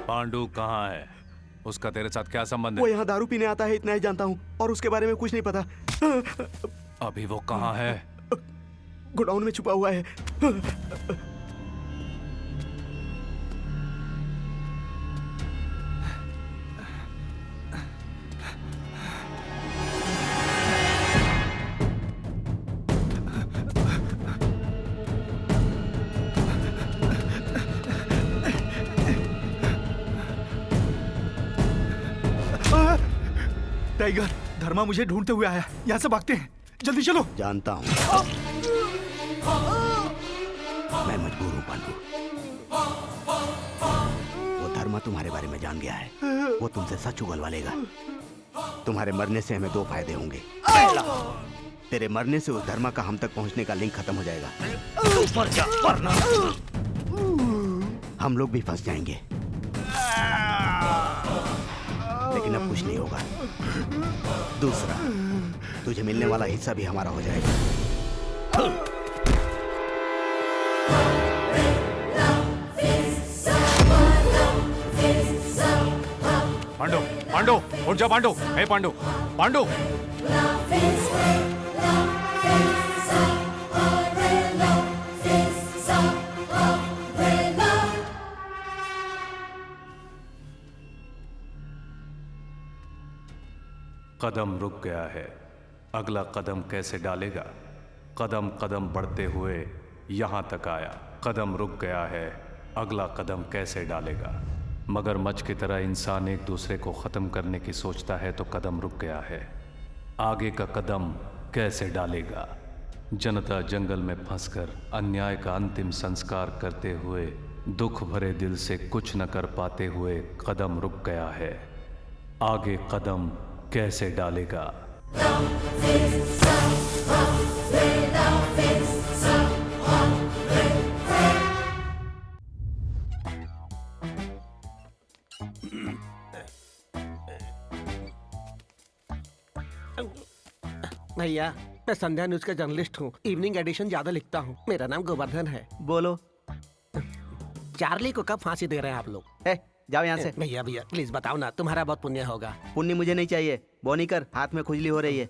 पांडु कहाँ है? उसका तेरे साथ क्या संबंध है? वो यहाँ दारू पीने आता है, इतना ही जानता हूँ, और उसके बारे में कुछ नहीं पता। अभी वो कहाँ है? गोडाउन में छुपा हुआ है। टाइगर, धर्मा मुझे ढूंढते हुए आया, यहाँ से भागते हैं, जल्दी चलो। जानता हूँ, मैं मजबूर हूँ पांडु। वो धर्मा तुम्हारे बारे में जान गया है, वो तुमसे सच उगलवा लेगा। तुम्हारे मरने से हमें 2 फायदे होंगे। पहला, तेरे मरने से उस धर्मा का हम तक पहुंचने का लिंक खत्म हो जाएगा। मर जा, मरना। हम लोग भी फंस जाएंगे, लेकिन अब कुछ नहीं होगा। दूसरा, तुझे मिलने वाला हिस्सा भी हमारा हो जाएगा। पांडु, पांडु, उठ जा पांडु। हे पांडु, पांडु। कदम रुक गया है, अगला कदम कैसे डालेगा? कदम कदम बढ़ते हुए यहाँ तक आया, कदम रुक गया है, अगला कदम कैसे डालेगा? मगरमच्छ की तरह इंसान एक दूसरे को ख़त्म करने की सोचता है तो कदम रुक गया है, आगे का कदम कैसे डालेगा? जनता जंगल में फंसकर अन्याय का अंतिम संस्कार करते हुए दुख भरे दिल से कुछ न कर पाते हुए कदम रुक गया है, आगे कदम कैसे डालेगा? भैया, मैं संध्या न्यूज का जर्नलिस्ट हूँ, इवनिंग एडिशन ज्यादा लिखता हूँ। मेरा नाम गोवर्धन है। बोलो। चार्ली को कब फांसी दे रहे हैं आप लोग? जाओ यहाँ से। भैया भैया प्लीज बताओ ना, तुम्हारा बहुत पुण्य होगा। पुण्य मुझे नहीं चाहिए। बोनी कर, हाथ में खुजली हो रही है।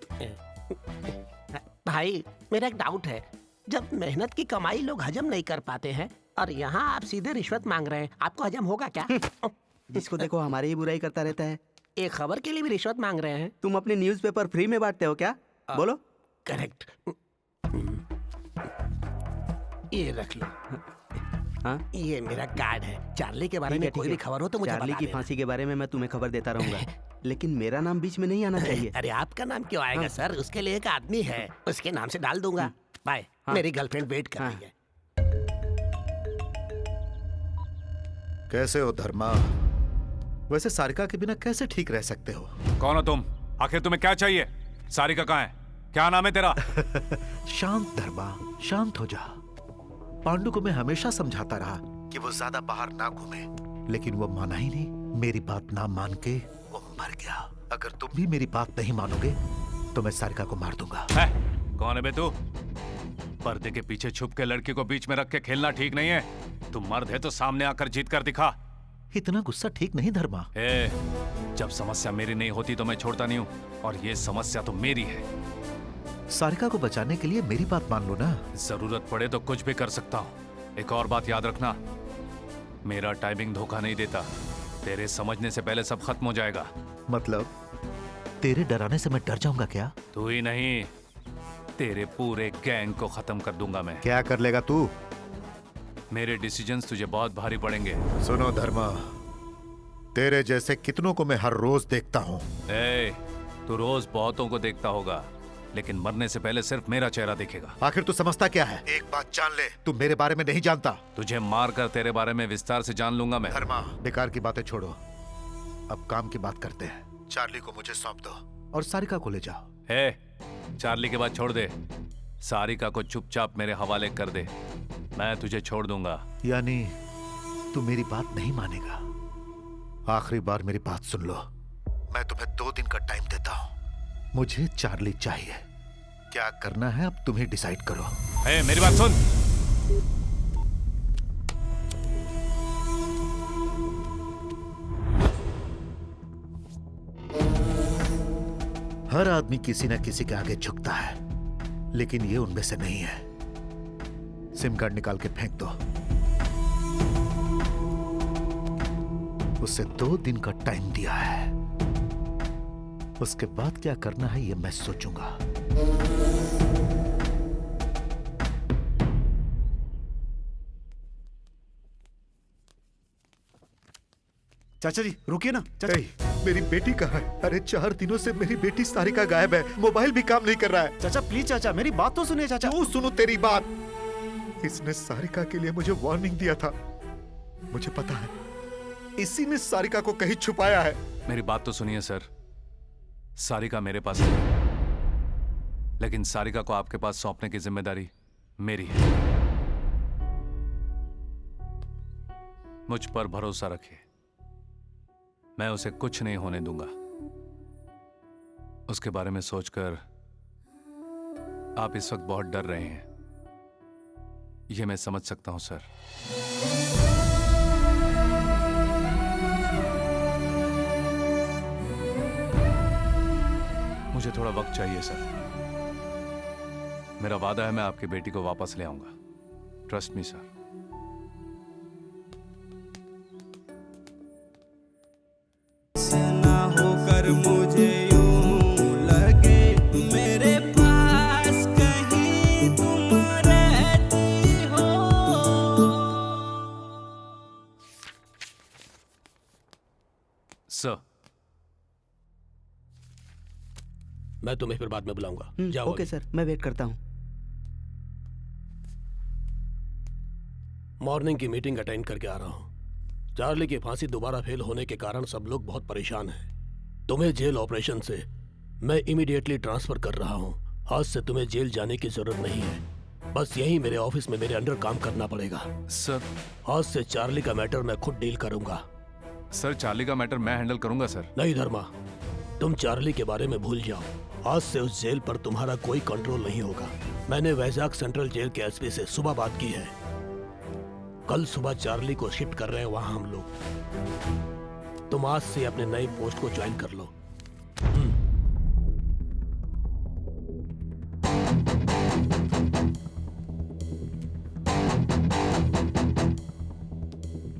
भाई मेरा एक डाउट है, जब मेहनत की कमाई लोग हजम नहीं कर पाते हैं और यहाँ आप सीधे रिश्वत मांग रहे हैं, आपको हजम होगा क्या? जिसको देखो हमारी ही बुराई करता रहता है। एक खबर के लिए भी रिश्वत मांग रहे हैं? तुम अपने न्यूज़पेपर फ्री में बांटते हो क्या? बोलो। करेक्ट। ये रख लो। हाँ? ये मेरा कार्ड है। चार्ली के बारे में कोई भी खबर हो तो मुझे चार्ली बता की देना। फांसी के बारे में मैं तुम्हें खबर देता रहूंगा, लेकिन मेरा नाम बीच में नहीं आना चाहिए। अरे आपका नाम क्यों आएगा सर? उसके लिए एक आदमी है, उसके नाम से डाल दूंगा। बाय। मेरी गर्लफ्रेंड वेट कर रही है। कैसे हो धर्मा? वैसे सारिका के बिना कैसे ठीक रह सकते हो? कौन हो तुम? आखिर तुम्हें क्या चाहिए? सारिका कहाँ है? क्या नाम है तेरा? शांत धर्मा, शांत हो जा। पांडु को मैं हमेशा समझाता रहा कि वो ज्यादा बाहर ना घूमे, लेकिन वो माना ही नहीं। मेरी बात ना मान के वो मर गया। अगर तुम भी मेरी बात नहीं मानोगे तो मैं सारिका को मार दूंगा। कौन है बे तू? पर्दे के पीछे छुप के लड़की को बीच में रख के खेलना ठीक नहीं है। तू मर्द है तो सामने आकर जीत कर दिखा। इतना गुस्सा ठीक नहीं धर्मा। जब समस्या मेरी नहीं होती तो मैं छोड़ता नहीं हूँ, और ये समस्या तो मेरी है। सारिका को बचाने के लिए मेरी बात मान लो ना। जरूरत पड़े तो कुछ भी कर सकता हूँ। एक और बात याद रखना, मेरा टाइमिंग धोखा नहीं देता। तेरे समझने से पहले सब खत्म हो जाएगा। मतलब तेरे डराने से मैं डर जाऊंगा क्या? तू ही नहीं, तेरे पूरे गैंग को खत्म कर दूंगा मैं। क्या कर लेगा तू? मेरे डिसीजंस तुझे बहुत भारी पड़ेंगे। सुनो धर्मा, तेरे जैसे कितनों को मैं हर रोज देखता हूँ। तू रोज बहुतों को देखता होगा, लेकिन मरने से पहले सिर्फ मेरा चेहरा देखेगा। आखिर तू समझता क्या है? एक बात जान ले, तू मेरे बारे में नहीं जानता। तुझे मार कर तेरे बारे में विस्तार से जान लूंगा मैं। धर्मा, बेकार की बातें छोड़ो, अब काम की बात करते हैं। चार्ली को मुझे सौंप दो और सारिका को ले जाओ। चार्ली के बाद छोड़ दे, सारिका को चुपचाप मेरे हवाले कर दे, मैं तुझे छोड़ दूंगा। यानी तू मेरी बात नहीं मानेगा? आखिरी बार मेरी बात सुन लो, मैं तुम्हें 2 दिन का टाइम देता हूँ। मुझे चार्ली चाहिए। क्या करना है अब तुम्हें डिसाइड करो। मेरी बात सुन। हर आदमी किसी न किसी के आगे झुकता है, लेकिन ये उनमें से नहीं है। सिम कार्ड निकाल के फेंक दो। उसे 2 दिन का टाइम दिया है, उसके बाद क्या करना है ये मैं सोचूंगा। चाचा जी रुकिए ना। चाचा मेरी बेटी कहाँ है? अरे 4 दिनों से मेरी बेटी सारिका गायब है, मोबाइल भी काम नहीं कर रहा है। चाचा प्लीज, चाचा मेरी बात तो सुनिए। चाचा क्यों सुनो तेरी बात? इसने सारिका के लिए मुझे वार्निंग दिया था, मुझे पता है। इसी ने सारिका को कहीं छुपाया है। मेरी बात तो सुनिए सर, सारिका मेरे पास है, लेकिन सारिका को आपके पास सौंपने की जिम्मेदारी मेरी है। मुझ पर भरोसा रखिए, मैं उसे कुछ नहीं होने दूंगा। उसके बारे में सोचकर आप इस वक्त बहुत डर रहे हैं, यह मैं समझ सकता हूं सर। मुझे थोड़ा वक्त चाहिए सर। मेरा वादा है मैं आपकी बेटी को वापस ले आऊंगा। Trust me sir. ना होकर मुझे यूं सर। मैं तुम्हें फिर बाद में बुलाऊंगा। जाओ। ओके सर, मैं वेट करता हूँ। मॉर्निंग की मीटिंग अटेंड करके आ रहा हूँ। चार्ली की फांसी दोबारा फेल होने के कारण सब लोग बहुत परेशान हैं। तुम्हें जेल ऑपरेशन से मैं इमीडिएटली ट्रांसफर कर रहा हूँ। आज से तुम्हें जेल जाने की जरूरत नहीं है, बस यहीं मेरे ऑफिस में मेरे अंडर काम करना पड़ेगा। सर, आज से चार्ली का मैटर मैं खुद डील करूंगा। सर, चार्ली का मैटर मैं हैंडल करूंगा सर। नहीं धर्मा, तुम चार्ली के बारे में भूल जाओ। आज से उस जेल पर तुम्हारा कोई कंट्रोल नहीं होगा। मैंने वैजाग सेंट्रल जेल के एसपी से सुबह बात की है। कल सुबह चार्ली को शिफ्ट कर रहे हैं वहां हम लोग। तुम आज से अपने नए पोस्ट को ज्वाइन कर लो।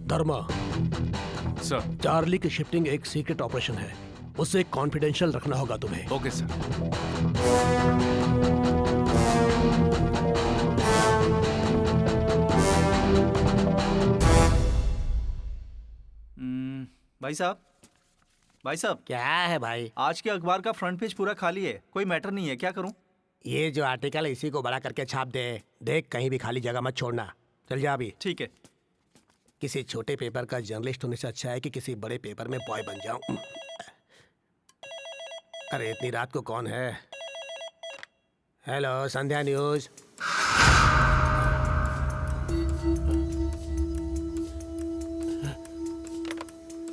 धर्मा सर, चार्ली की शिफ्टिंग एक सीक्रेट ऑपरेशन है, उसे कॉन्फिडेंशियल रखना होगा तुम्हें। Okay sir. भाई साहब, भाई साहब। क्या है भाई? आज के अखबार का फ्रंट पेज पूरा खाली है, कोई मैटर नहीं है, क्या करूं? ये जो आर्टिकल है इसी को बड़ा करके छाप दे। देख, कहीं भी खाली जगह मत छोड़ना। चल जा अभी। ठीक है। किसी छोटे पेपर का जर्नलिस्ट होने से अच्छा है कि किसी बड़े पेपर में बॉय बन जाऊं। अरे इतनी रात को कौन है? हेलो, संध्या न्यूज।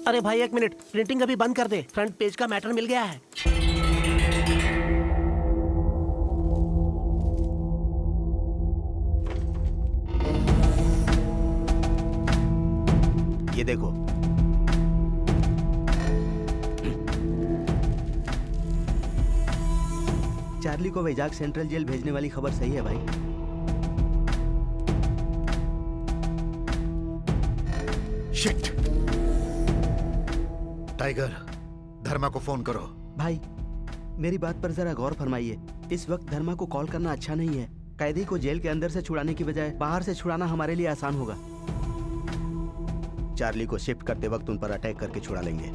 अरे भाई एक मिनट, प्रिंटिंग अभी बंद कर दे, फ्रंट पेज का मैटर मिल गया है। ये देखो, चार्ली को वैजाग सेंट्रल जेल भेजने वाली खबर सही है भाई। शिट! टाइगर, धर्मा को फोन करो। भाई मेरी बात पर जरा गौर फरमाइए। इस वक्त धर्मा को कॉल करना अच्छा नहीं है। कैदी को जेल के अंदर से छुड़ाने की बजाय बाहर से छुड़ाना हमारे लिए आसान होगा। चार्ली को शिफ्ट करते वक्त उन पर अटैक करके छुड़ा लेंगे।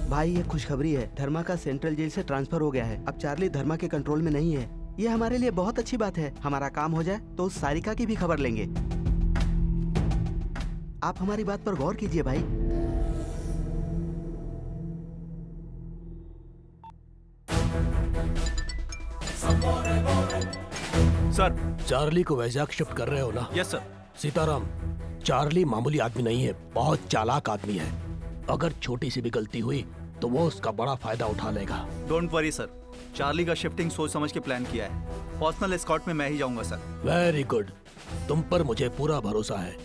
भाई ये खुशखबरी है, धर्मा का सेंट्रल जेल से ट्रांसफर हो गया है। अब चार्ली धर्मा के कंट्रोल में नहीं है। ये हमारे लिए बहुत अच्छी बात है। हमारा काम हो जाए तो उस सारिका की भी खबर लेंगे। आप हमारी बात पर गौर कीजिए भाई। सर, चार्ली को वैजाग शिफ्ट कर रहे हो ना? Yes sir. सीताराम, चार्ली मामूली आदमी नहीं है, बहुत चालाक आदमी है। अगर छोटी सी भी गलती हुई तो वो उसका बड़ा फायदा उठा लेगा। डोंट वरी सर, चार्ली का शिफ्टिंग सोच समझ के प्लान किया है। पर्सनल एस्कॉर्ट में मैं ही जाऊंगा सर। वेरी गुड, तुम पर मुझे पूरा भरोसा है,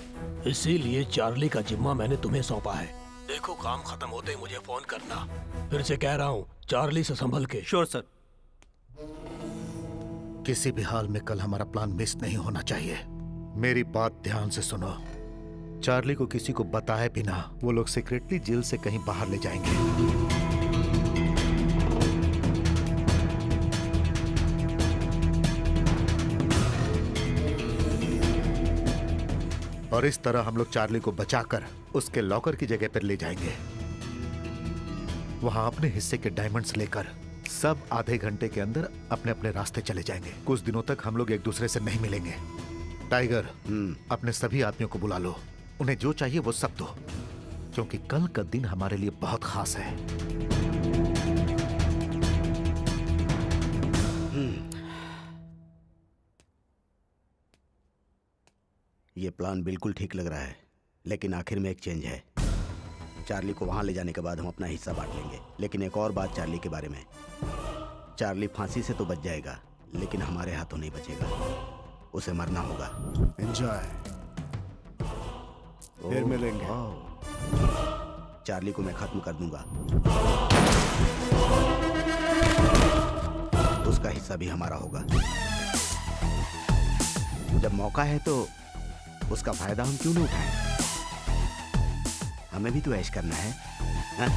इसीलिए चार्ली का जिम्मा मैंने तुम्हें सौंपा है। देखो, काम खत्म होते ही मुझे फोन करना। फिर से कह रहा हूँ, चार्ली से संभल के। Sure sir. किसी भी हाल में कल हमारा प्लान मिस नहीं होना चाहिए। मेरी बात ध्यान से सुनो। चार्ली को किसी को बताए बिना वो लोग सीक्रेटली जेल से कहीं बाहर ले जाएंगे। और इस तरह हम लोग चार्ली को बचाकर उसके लॉकर की जगह पर ले जाएंगे। वहां अपने हिस्से के डायमंड्स लेकर सब आधे घंटे के अंदर अपने अपने रास्ते चले जाएंगे। कुछ दिनों तक हम लोग एक दूसरे से नहीं मिलेंगे। टाइगर, अपने सभी आदमियों को बुला लो, उन्हें जो चाहिए वो सब दो, क्योंकि कल का दिन हमारे लिए बहुत खास है। ये प्लान बिल्कुल ठीक लग रहा है, लेकिन आखिर में एक चेंज है। चार्ली को वहां ले जाने के बाद हम अपना हिस्सा बांट लेंगे। लेकिन एक और बात चार्ली के बारे में, चार्ली फांसी से तो बच जाएगा, लेकिन हमारे हाथों नहीं बचेगा। उसे मरना होगा। एंजॉय, फिर मिलेंगे। चार्ली को मैं खत्म कर दूंगा, उसका हिस्सा भी हमारा होगा। जब मौका है तो उसका फायदा हम क्यों न उठाएं? हमें भी तो ऐश करना है, हाँ?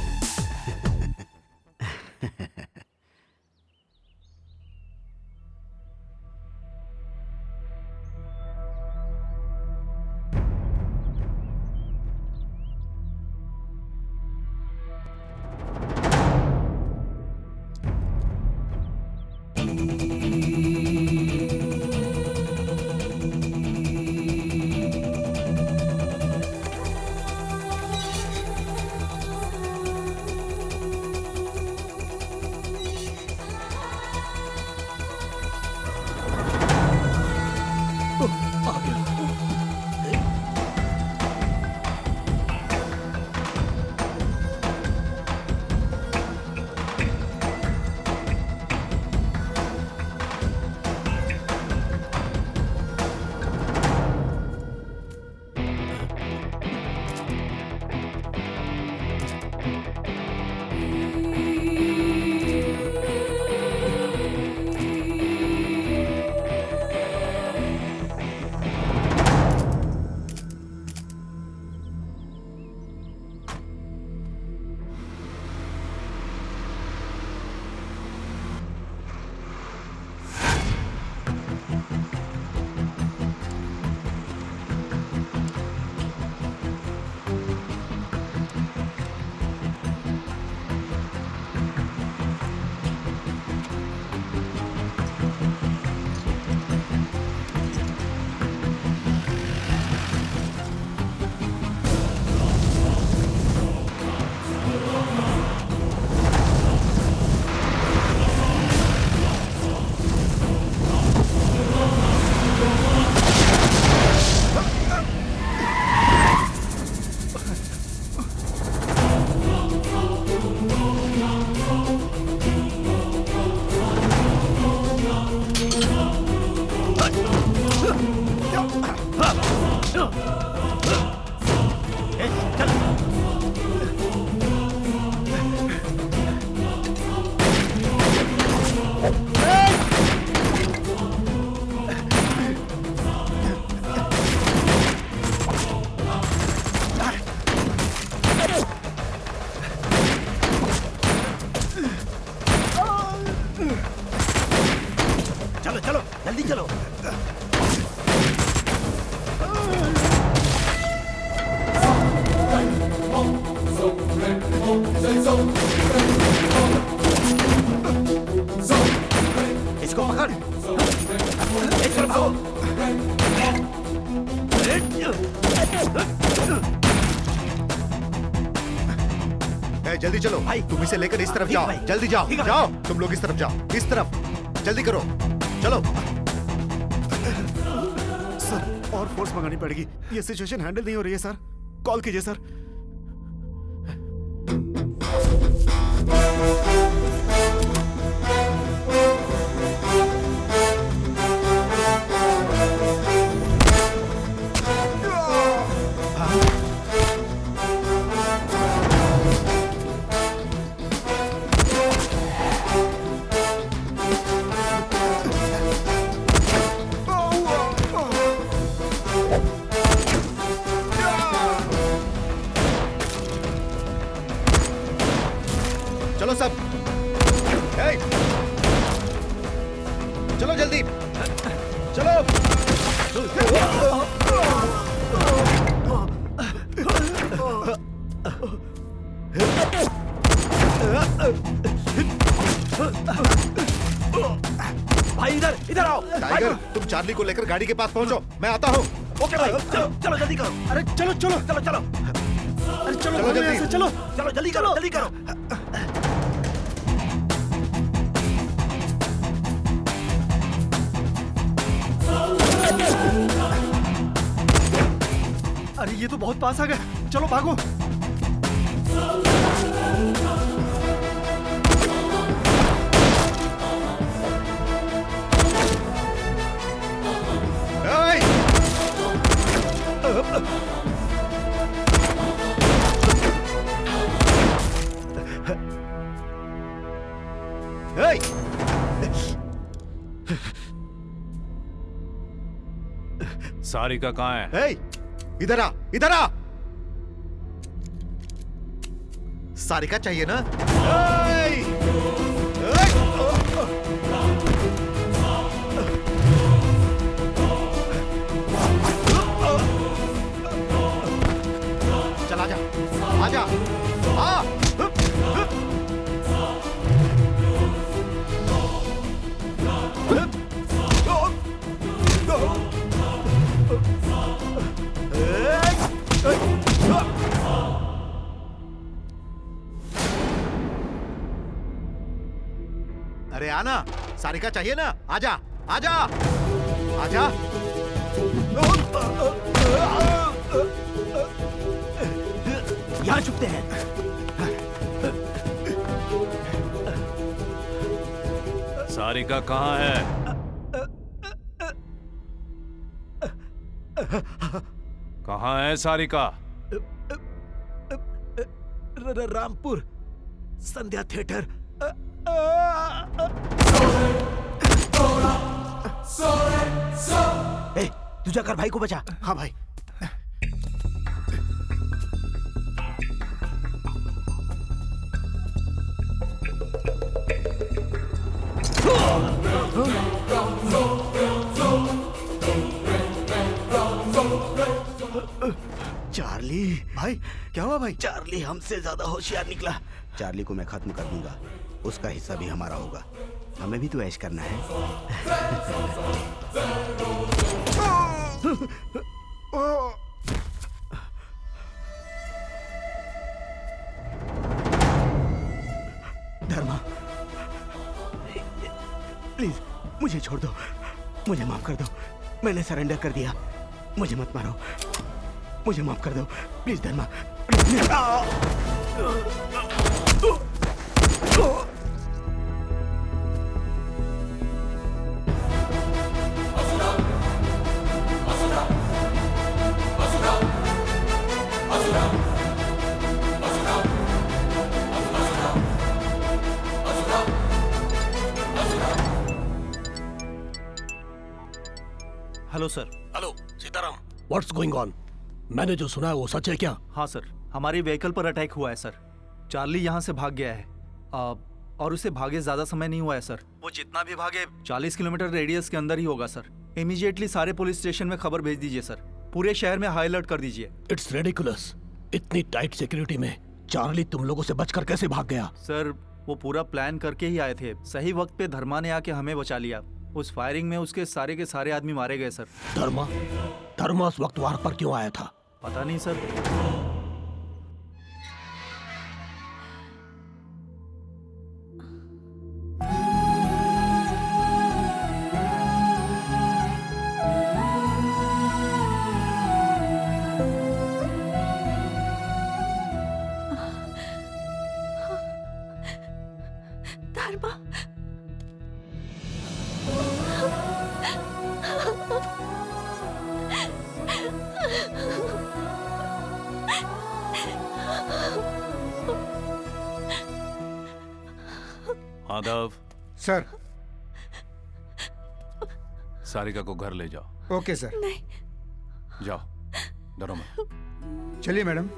जल्दी चलो भाई, तुम इसे लेकर इस तरफ जाओ, जल्दी जाओ, जाओ तुम लोग इस तरफ जाओ, इस तरफ जल्दी करो, चलो। सर और फोर्स मंगानी पड़ेगी, ये सिचुएशन हैंडल नहीं हो रही है सर, कॉल कीजिए सर। चलो सब, चलो जल्दी, चलो। भाई इधर इधर आओ। टाइगर, तुम चार्ली को लेकर गाड़ी के पास पहुंचो, मैं आता हूँ। ओके भाई, चलो चलो जल्दी करो। अरे चलो चलो चलो चलो, अरे चलो चलो जल्दी, चलो चलो जल्दी करो, जल्दी करो। अरे ये तो बहुत पास आ गए, चलो भागो। सारिका कहाँ है? इधर आ, इधर आ। सारिका चाहिए ना? चल आजा, आजा, आ। अरे आना, सारिका चाहिए ना? आजा, आजा, आजा। यहाँ छुपते हैं। सारिका कहाँ है? कहाँ है सारिका? रामपुर संध्या थिएटर। तू जाकर भाई को बचा। हाँ भाई। चार्ली भाई क्या हुआ भाई? चार्ली हमसे ज्यादा होशियार निकला। चार्ली को मैं खत्म कर दूंगा, उसका हिस्सा भी हमारा होगा। हमें भी तो ऐश करना है। धर्मा, प्लीज मुझे छोड़ दो, मुझे माफ कर दो। मैंने सरेंडर कर दिया, मुझे मत मारो, मुझे माफ कर दो please Dharma. Hello sir. Hello Sitaram, what's going on? मैंने जो सुना है वो सच है क्या? हाँ सर, हमारी व्हीकल पर अटैक हुआ है सर। चार्ली यहाँ से भाग गया है और उसे भागे ज्यादा समय नहीं हुआ है सर। वो जितना भी भागे 40 किलोमीटर रेडियस के अंदर ही होगा सर। इमीडिएटली सारे पुलिस स्टेशन में खबर भेज दीजिए सर। पूरे शहर में हाई अलर्ट कर दीजिए। इट्स रेडिकुलस, इतनी टाइट सिक्योरिटी में चार्ली तुम लोगों से बचकर कैसे भाग गया? सर वो पूरा प्लान करके ही आए थे। सही वक्त पे धर्मा ने आके हमें बचा लिया। उस फायरिंग में उसके सारे के सारे आदमी मारे गए सर। धर्मा उस वक्त वहां पर क्यों आया था? पता नहीं सर। धर्मा, आदव, सर। सारिका को घर ले जाओ। Okay sir. नहीं। जाओ, डरो मत। चलिए मैडम।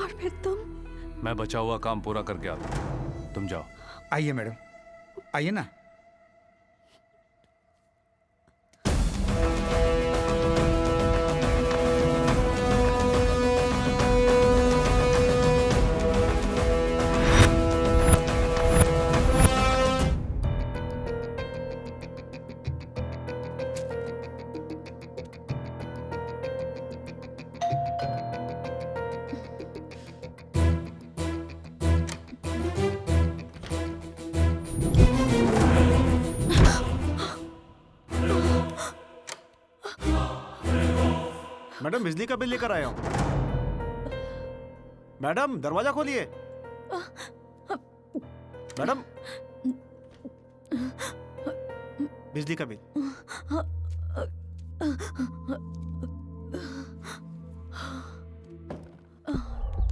और फिर तुम? मैं बचा हुआ काम पूरा करके आता हूँ, तुम जाओ। आइए मैडम, आइए ना। मैडम बिजली का बिल लेकर आया हूँ। मैडम दरवाजा खोलिए। मैडम बिजली का bill.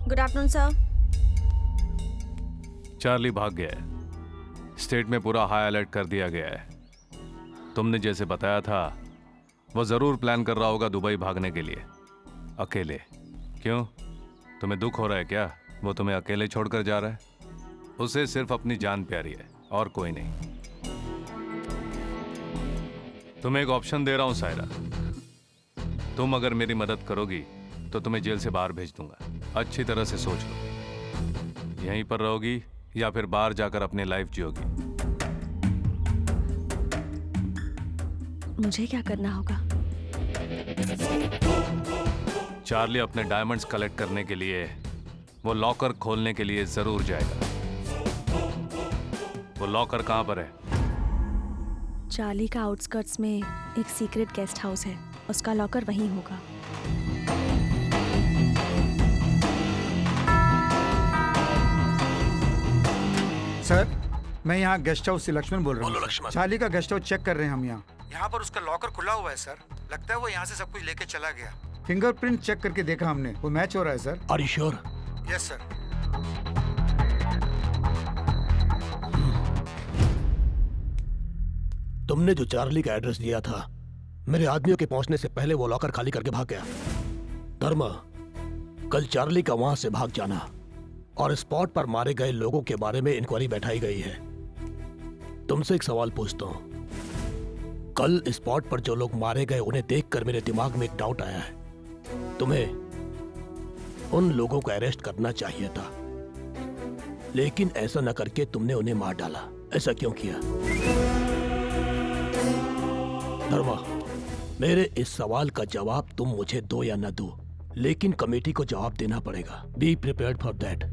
Good afternoon sir. Charlie भाग गया है। स्टेट में पूरा हाई अलर्ट कर दिया गया है। तुमने जैसे बताया था वो जरूर प्लान कर रहा होगा दुबई भागने के लिए, अकेले। क्यों, तुम्हें दुख हो रहा है क्या? वो तुम्हें अकेले छोड़कर जा रहा है? उसे सिर्फ अपनी जान प्यारी है और कोई नहीं। तुम्हें एक ऑप्शन दे रहा हूं सायरा, तुम अगर मेरी मदद करोगी तो तुम्हें जेल से बाहर भेज दूंगा। अच्छी तरह से सोच लो, यहीं पर रहोगी या फिर बाहर जाकर अपनी लाइफ जियोगी। मुझे क्या करना होगा? चार्ली अपने डायमंड्स कलेक्ट करने के लिए वो लॉकर खोलने के लिए जरूर जाएगा। वो लॉकर कहां पर है? चार्ली का आउटस्कर्ट्स में एक सीक्रेट गेस्ट हाउस है, उसका लॉकर वहीं होगा। सर, मैं यहाँ गेस्ट हाउस से लक्ष्मण बोल रहा हूँ। चार्ली का गेस्ट हाउस चेक कर रहे हैं हम यहाँ पर उसका लॉकर खुला हुआ है सर। लगता है वो यहाँ से सब कुछ लेके चला गया। फिंगरप्रिंट चेक करके देखा हमने, वो मैच हो रहा है sir. Are you sure? Yes sir. तुमने जो चार्ली का एड्रेस दिया था, मेरे आदमियों के पहुंचने से पहले वो लॉकर खाली करके भाग गया। धर्मा, कल चार्ली का वहां से भाग जाना और स्पॉट पर मारे गए लोगों के बारे में इंक्वायरी बैठाई गई है। तुमसे एक सवाल पूछता हूं, कल स्पॉट पर जो लोग मारे गए उन्हें देखकर मेरे दिमाग में एक डाउट आया है। तुम्हें उन लोगों को अरेस्ट करना चाहिए था, लेकिन ऐसा न करके तुमने उन्हें मार डाला। ऐसा क्यों किया? धर्मा, मेरे इस सवाल का जवाब तुम मुझे दो या न दो, लेकिन कमेटी को जवाब देना पड़ेगा। Be prepared for that.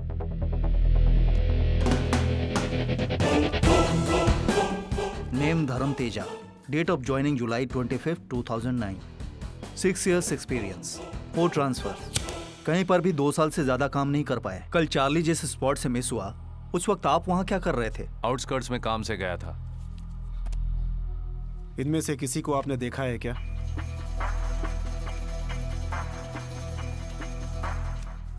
Name Dharma Teja, date of joining July 25, 2009, 6 years experience, 4 transfer. कहीं पर भी 2 साल से ज्यादा काम नहीं कर पाए। कल चार्ली जिस स्पॉट से मिस हुआ, उस वक्त आप वहां क्या कर रहे थे? आउटस्कर्ट्स में काम से गया था। इनमें से किसी को आपने देखा है क्या?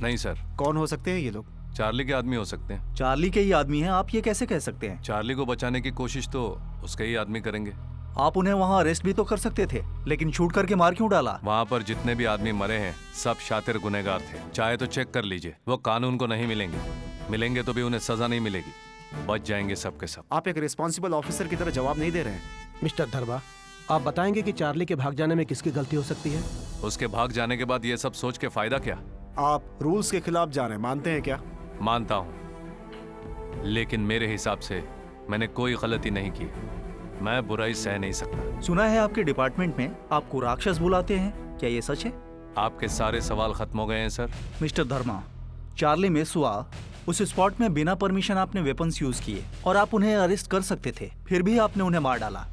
नहीं सर। कौन हो सकते हैं ये लोग? चार्ली के आदमी हो सकते हैं। चार्ली के ही आदमी हैं, आप ये कैसे कह सकते हैं? चार्ली को बचाने की कोशिश तो उसके ही आदमी करेंगे। आप उन्हें वहां अरेस्ट भी तो कर सकते थे, लेकिन शूट करके मार क्यों डाला? वहां पर जितने भी आदमी मरे हैं सब शातिर गुनहगार थे। चाहे तो चेक कर लीजिए, वो कानून को नहीं मिलेंगे। मिलेंगे तो भी उन्हें सजा नहीं मिलेगी, बच जाएंगे सब के सब। आप एक रिस्पॉन्सिबल ऑफिसर की तरह जवाब नहीं दे रहे हैं। मिस्टर धर्मा, आप बताएंगे कि चार्ली के भाग जाने में किसकी गलती हो सकती है? उसके भाग जाने के बाद ये सब सोच के फायदा क्या? आप रूल्स के खिलाफ जा रहे हैं, मानते हैं क्या? मानता हूं, लेकिन मेरे हिसाब से मैंने कोई गलती नहीं की। मैं बुराई सह नहीं सकता। सुना है आपके डिपार्टमेंट में आपको राक्षस बुलाते हैं, क्या ये सच है? आपके सारे सवाल खत्म हो गए हैं सर। मिस्टर धर्मा, चार्ली मिस हुआ, उस स्पॉट में बिना परमिशन आपने वेपन्स यूज किए और आप उन्हें अरेस्ट कर सकते थे, फिर भी आपने उन्हें मार डाला।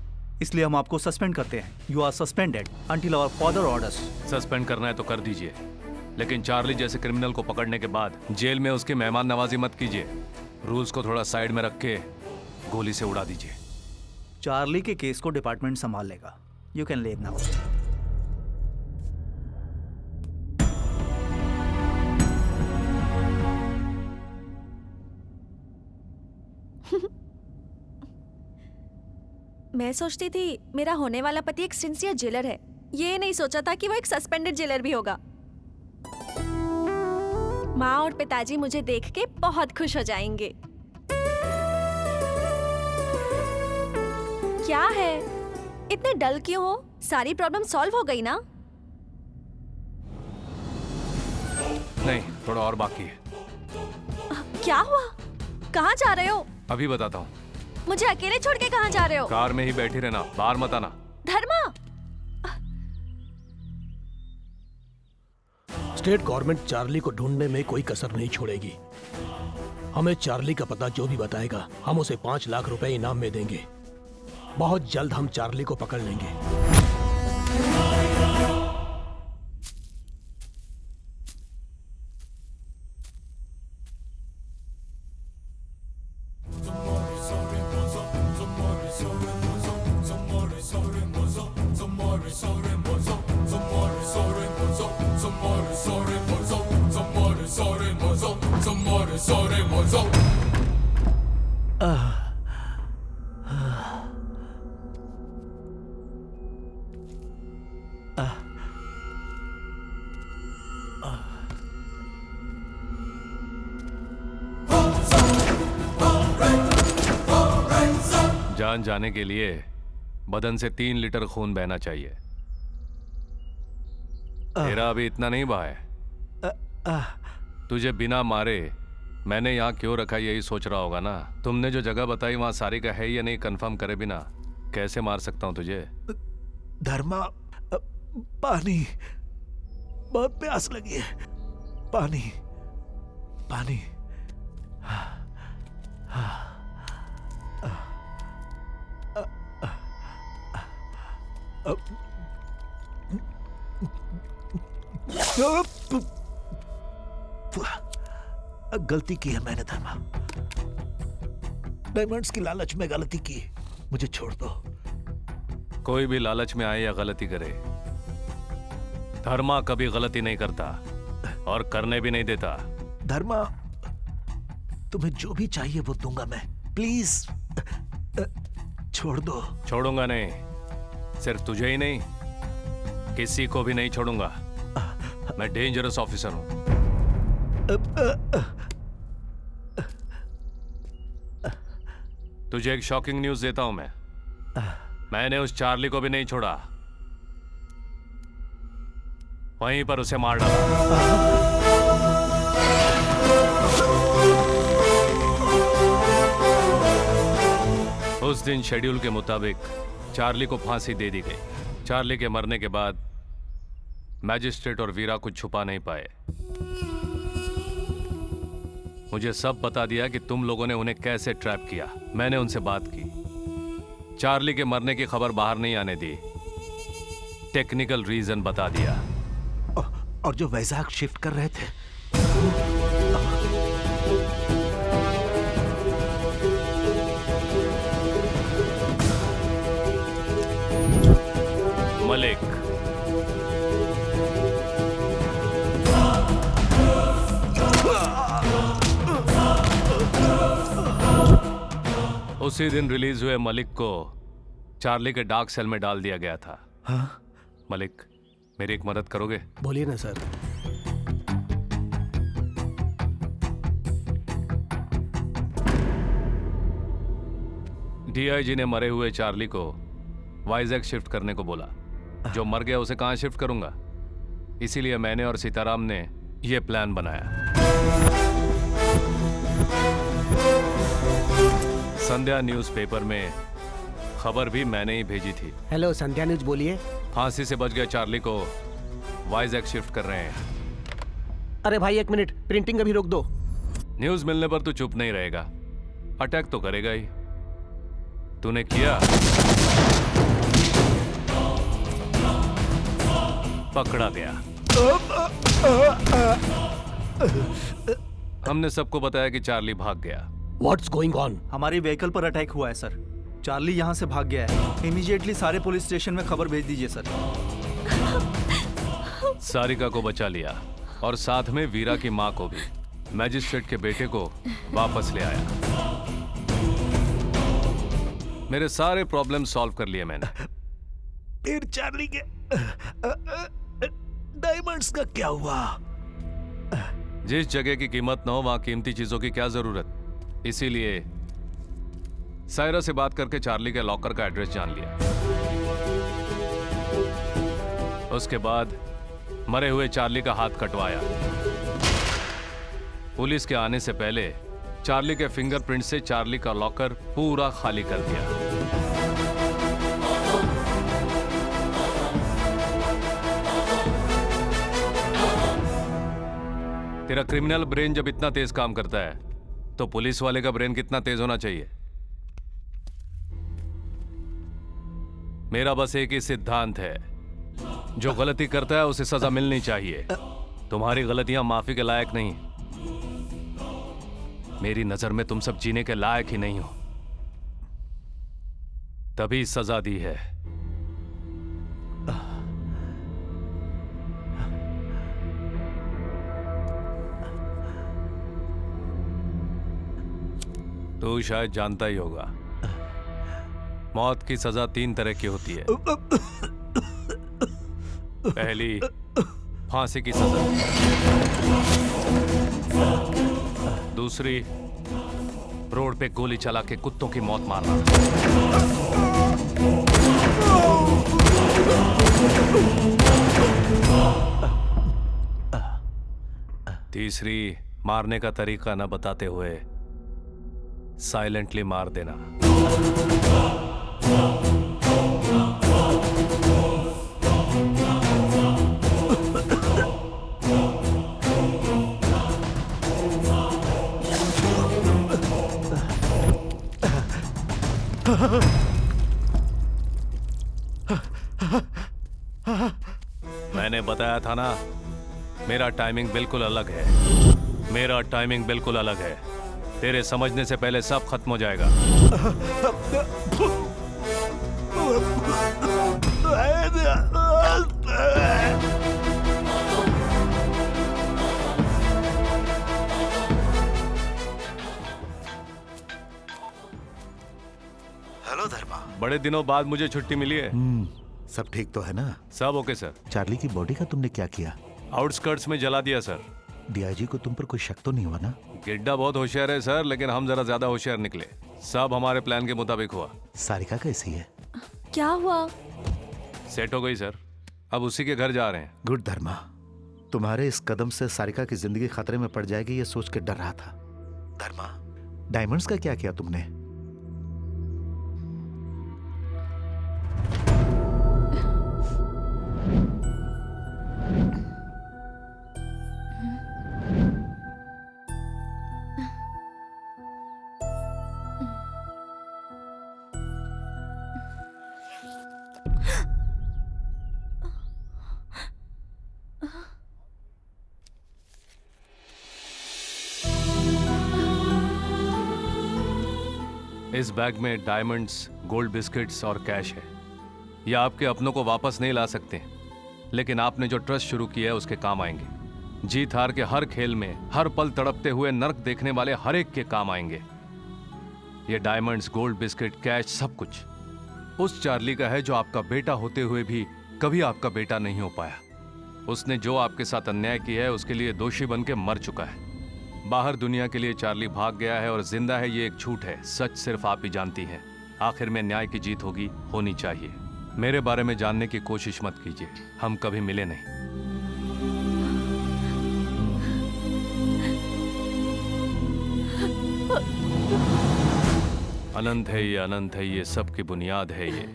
इसलिए हम आपको सस्पेंड करते हैं। You are suspended until our further orders. Suspend करना है तो कर दीजिए, लेकिन चार्ली जैसे क्रिमिनल को पकड़ने के बाद जेल में उसकी मेहमान नवाजी मत कीजिए। रूल्स को थोड़ा साइड में रख के गोली से उड़ा दीजिए। चार्ली के केस को डिपार्टमेंट संभाल लेगा। You can leave now. मैं सोचती थी मेरा होने वाला पति एक सिंसियर जेलर है, ये नहीं सोचा था कि वो एक सस्पेंडेड जेलर भी होगा। माँ और पिताजी मुझे देख के बहुत खुश हो जाएंगे। क्या है, इतने डल क्यों हो? सारी प्रॉब्लम सॉल्व हो गई ना? नहीं, थोड़ा और बाकी है। क्या हुआ? कहाँ जा रहे हो? अभी बताता हूँ। मुझे अकेले छोड़ के कहाँ जा रहे हो? कार में ही बैठी रहना, बाहर मत आना। धर्मा! स्टेट गवर्नमेंट चार्ली को ढूंढने में कोई कसर नहीं छोड़ेगी। हमें चार्ली का पता जो भी बताएगा हम उसे 5 लाख रुपए इनाम में देंगे। बहुत जल्द हम चार्ली को पकड़ लेंगे। जान जाने के लिए बदन से 3 लीटर खून बहना चाहिए। तेरा अभी इतना नहीं बहा है। तुझे बिना मारे मैंने यहाँ क्यों रखा यही सोच रहा होगा ना। तुमने जो जगह बताई वहाँ सारिका है या नहीं कंफर्म करे बिना कैसे मार सकता हूँ तुझे। धर्मा, पानी, बहुत प्यास लगी है। पानी, पानी। गलती की है मैंने धर्मा, डायमंड्स की लालच में गलती की। मुझे छोड़ दो। कोई भी लालच में आए या गलती करे, धर्मा कभी गलती नहीं करता और करने भी नहीं देता। धर्मा, तुम्हें जो भी चाहिए वो दूंगा मैं। प्लीज छोड़ दो। छोड़ूंगा नहीं, सिर्फ तुझे ही नहीं किसी को भी नहीं छोड़ूंगा। मैं डेंजरस ऑफिसर हूं। तुझे एक शॉकिंग न्यूज देता हूं मैं। मैंने उस चार्ली को भी नहीं छोड़ा, वहीं पर उसे मार डाला। उस दिन शेड्यूल के मुताबिक चार्ली को फांसी दे दी गई। चार्ली के मरने के बाद मैजिस्ट्रेट और वीरा कुछ छुपा नहीं पाए। मुझे सब बता दिया कि तुम लोगों ने उन्हें कैसे ट्रैप किया। मैंने उनसे बात की, चार्ली के मरने की खबर बाहर नहीं आने दी, टेक्निकल रीजन बता दिया। और जो वैजाग शिफ्ट कर रहे थे, मलिक, उसी दिन रिलीज हुए मलिक को चार्ली के डार्क सेल में डाल दिया गया था। हाँ? मलिक, मेरी एक मदद करोगे? बोलिए ना सर। डीआईजी ने मरे हुए चार्ली को वाइजैक शिफ्ट करने को बोला। जो मर गया उसे कहां शिफ्ट करूंगा, इसीलिए मैंने और सीताराम ने यह प्लान बनाया। संध्या न्यूज़पेपर में खबर भी मैंने ही भेजी थी। हेलो, संध्या न्यूज बोलिए। फांसी से बच गए चार्ली को वाइजैक शिफ्ट कर रहे हैं। अरे भाई एक मिनट, प्रिंटिंग अभी रोक दो। न्यूज मिलने पर तू चुप नहीं रहेगा, अटैक तो करेगा ही। तूने किया, पकड़ा गया। हमने सबको बताया कि चार्ली भाग गया। What's going on? हमारी व्हीकल पर अटैक हुआ है सर। चार्ली यहाँ से भाग गया है। इमीडिएटली सारे पुलिस स्टेशन में खबर भेज दीजिए सर। सारिका को बचा लिया और साथ में वीरा की माँ को भी। मैजिस्ट्रेट के बेटे को वापस ले आया। मेरे सारे प्रॉब्लम सॉल्व कर लिए मैंने। फिर चार्ली के डायमंड्स का क्या हुआ? जिस जगह की कीमत न हो वहां कीमती चीजों की क्या जरूरत। इसीलिए सायरा से बात करके चार्ली के लॉकर का एड्रेस जान लिया। उसके बाद मरे हुए चार्ली का हाथ कटवाया। पुलिस के आने से पहले चार्ली के फिंगरप्रिंट से चार्ली का लॉकर पूरा खाली कर दिया। तेरा क्रिमिनल ब्रेन जब इतना तेज काम करता है तो पुलिस वाले का ब्रेन कितना तेज होना चाहिए। मेरा बस एक ही सिद्धांत है, जो गलती करता है उसे सजा मिलनी चाहिए। तुम्हारी गलतियां माफी के लायक नहीं। मेरी नजर में तुम सब जीने के लायक ही नहीं हो, तभी सजा दी है। तू शायद जानता ही होगा, मौत की सजा 3 तरह की होती है। पहली, फांसी की सजा। दूसरी, रोड पे गोली चला के कुत्तों की मौत मारना। तीसरी, मारने का तरीका न बताते हुए साइलेंटली मार देना। मैंने बताया था ना, मेरा टाइमिंग बिल्कुल अलग है। मेरा टाइमिंग बिल्कुल अलग है। तेरे समझने से पहले सब खत्म हो जाएगा। हेलो धर्मा। बड़े दिनों बाद मुझे छुट्टी मिली है। सब ठीक तो है ना? सब ओके सर। चार्ली की बॉडी का तुमने क्या किया? आउटस्कर्ट्स में जला दिया सर। डीआईजी को तुम पर कोई शक तो नहीं हुआ ना? गिड्डा बहुत होशियार है सर, लेकिन हम जरा ज्यादा होशियार निकले। सब हमारे प्लान के मुताबिक हुआ। सारिका कैसी है? क्या हुआ? सेट हो गई सर, अब उसी के घर जा रहे हैं। गुड धर्मा, तुम्हारे इस कदम से सारिका की जिंदगी खतरे में पड़ जाएगी ये सोच के डर रहा था। धर्मा, डायमंड्स का क्या किया तुमने? इस बैग में डायमंड्स, गोल्ड बिस्किट्स और कैश है। ये आपके अपनों को वापस नहीं ला सकते, लेकिन आपने जो ट्रस्ट शुरू किया है उसके काम आएंगे। जीत हार के हर खेल में हर पल तड़पते हुए नर्क देखने वाले हर एक के काम आएंगे। ये डायमंड्स, गोल्ड बिस्किट, कैश सब कुछ उस चार्ली का है जो आपका बेटा होते हुए भी कभी आपका बेटा नहीं हो पाया। उसने जो आपके साथ अन्याय किया है उसके लिए दोषी बन के मर चुका है। बाहर दुनिया के लिए चार्ली भाग गया है और जिंदा है ये एक झूठ है। सच सिर्फ आप ही जानती हैं। आखिर में न्याय की जीत होगी, होनी चाहिए। मेरे बारे में जानने की कोशिश मत कीजिए, हम कभी मिले नहीं। अनंत है ये, अनंत है ये, सबकी बुनियाद है ये।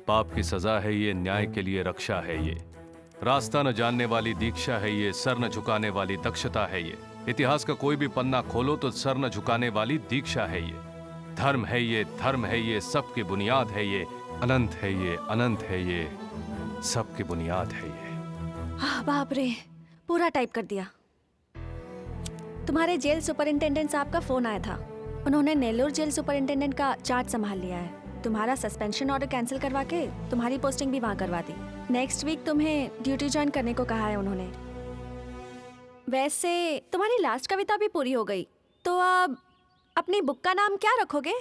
पाप की सजा है ये, न्याय के लिए रक्षा है ये। रास्ता न जानने वाली दीक्षा है ये, सर न झुकाने वाली दक्षता है ये। इतिहास का कोई भी पन्ना खोलो तो सर न झुकाने वाली दीक्षा है ये। धर्म है ये, धर्म है ये, सबकी बुनियाद है ये। अनंत है ये, अनंत है ये, सबकी बुनियाद है ये। बाप रे, पूरा टाइप कर दिया। तुम्हारे जेल सुपरिंटेंडेंट साहब का फोन आया था। उन्होंने नेल्लोर जेल सुपरिंटेंडेंट का चार्ज संभाल लिया है। तुम्हारा सस्पेंशन ऑर्डर कैंसिल करवा के तुम्हारी पोस्टिंग भी वहाँ करवा दी। नेक्स्ट वीक तुम्हें ड्यूटी ज्वाइन करने को कहा है उन्होंने। वैसे तुम्हारी लास्ट कविता भी पूरी हो गई, तो अब अपनी बुक का नाम क्या रखोगे?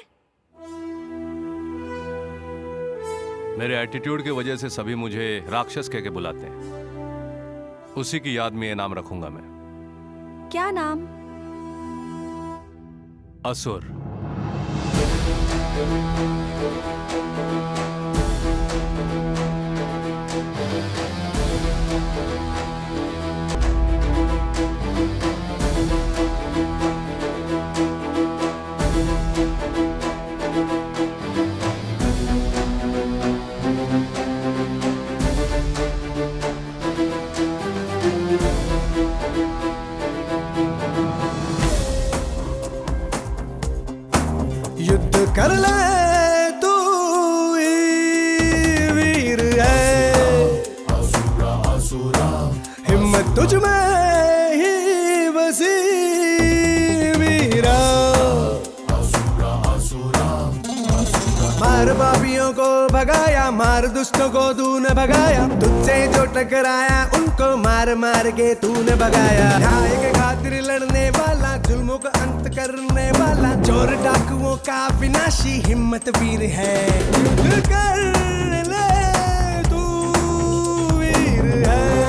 मेरे एटीट्यूड की वजह से सभी मुझे राक्षस कह के बुलाते हैं। उसी की याद में ये नाम रखूंगा मैं। क्या नाम? असुर। युद्ध कर ले तू ही वीर है, हिम्मत तुझ में ही बसी वीरा। मार पापियों को भगाया, मार दुष्टों को तूने भगाया, तुझसे जो टकराया उनको मार मार के तूने भगाया। न्याय के खातिर लड़ने वाला, जुल्मों का अंत करने वाला, चोर डाकुओं का विनाशी हिम्मत वीर है। युद्ध कर ले तू वीर है।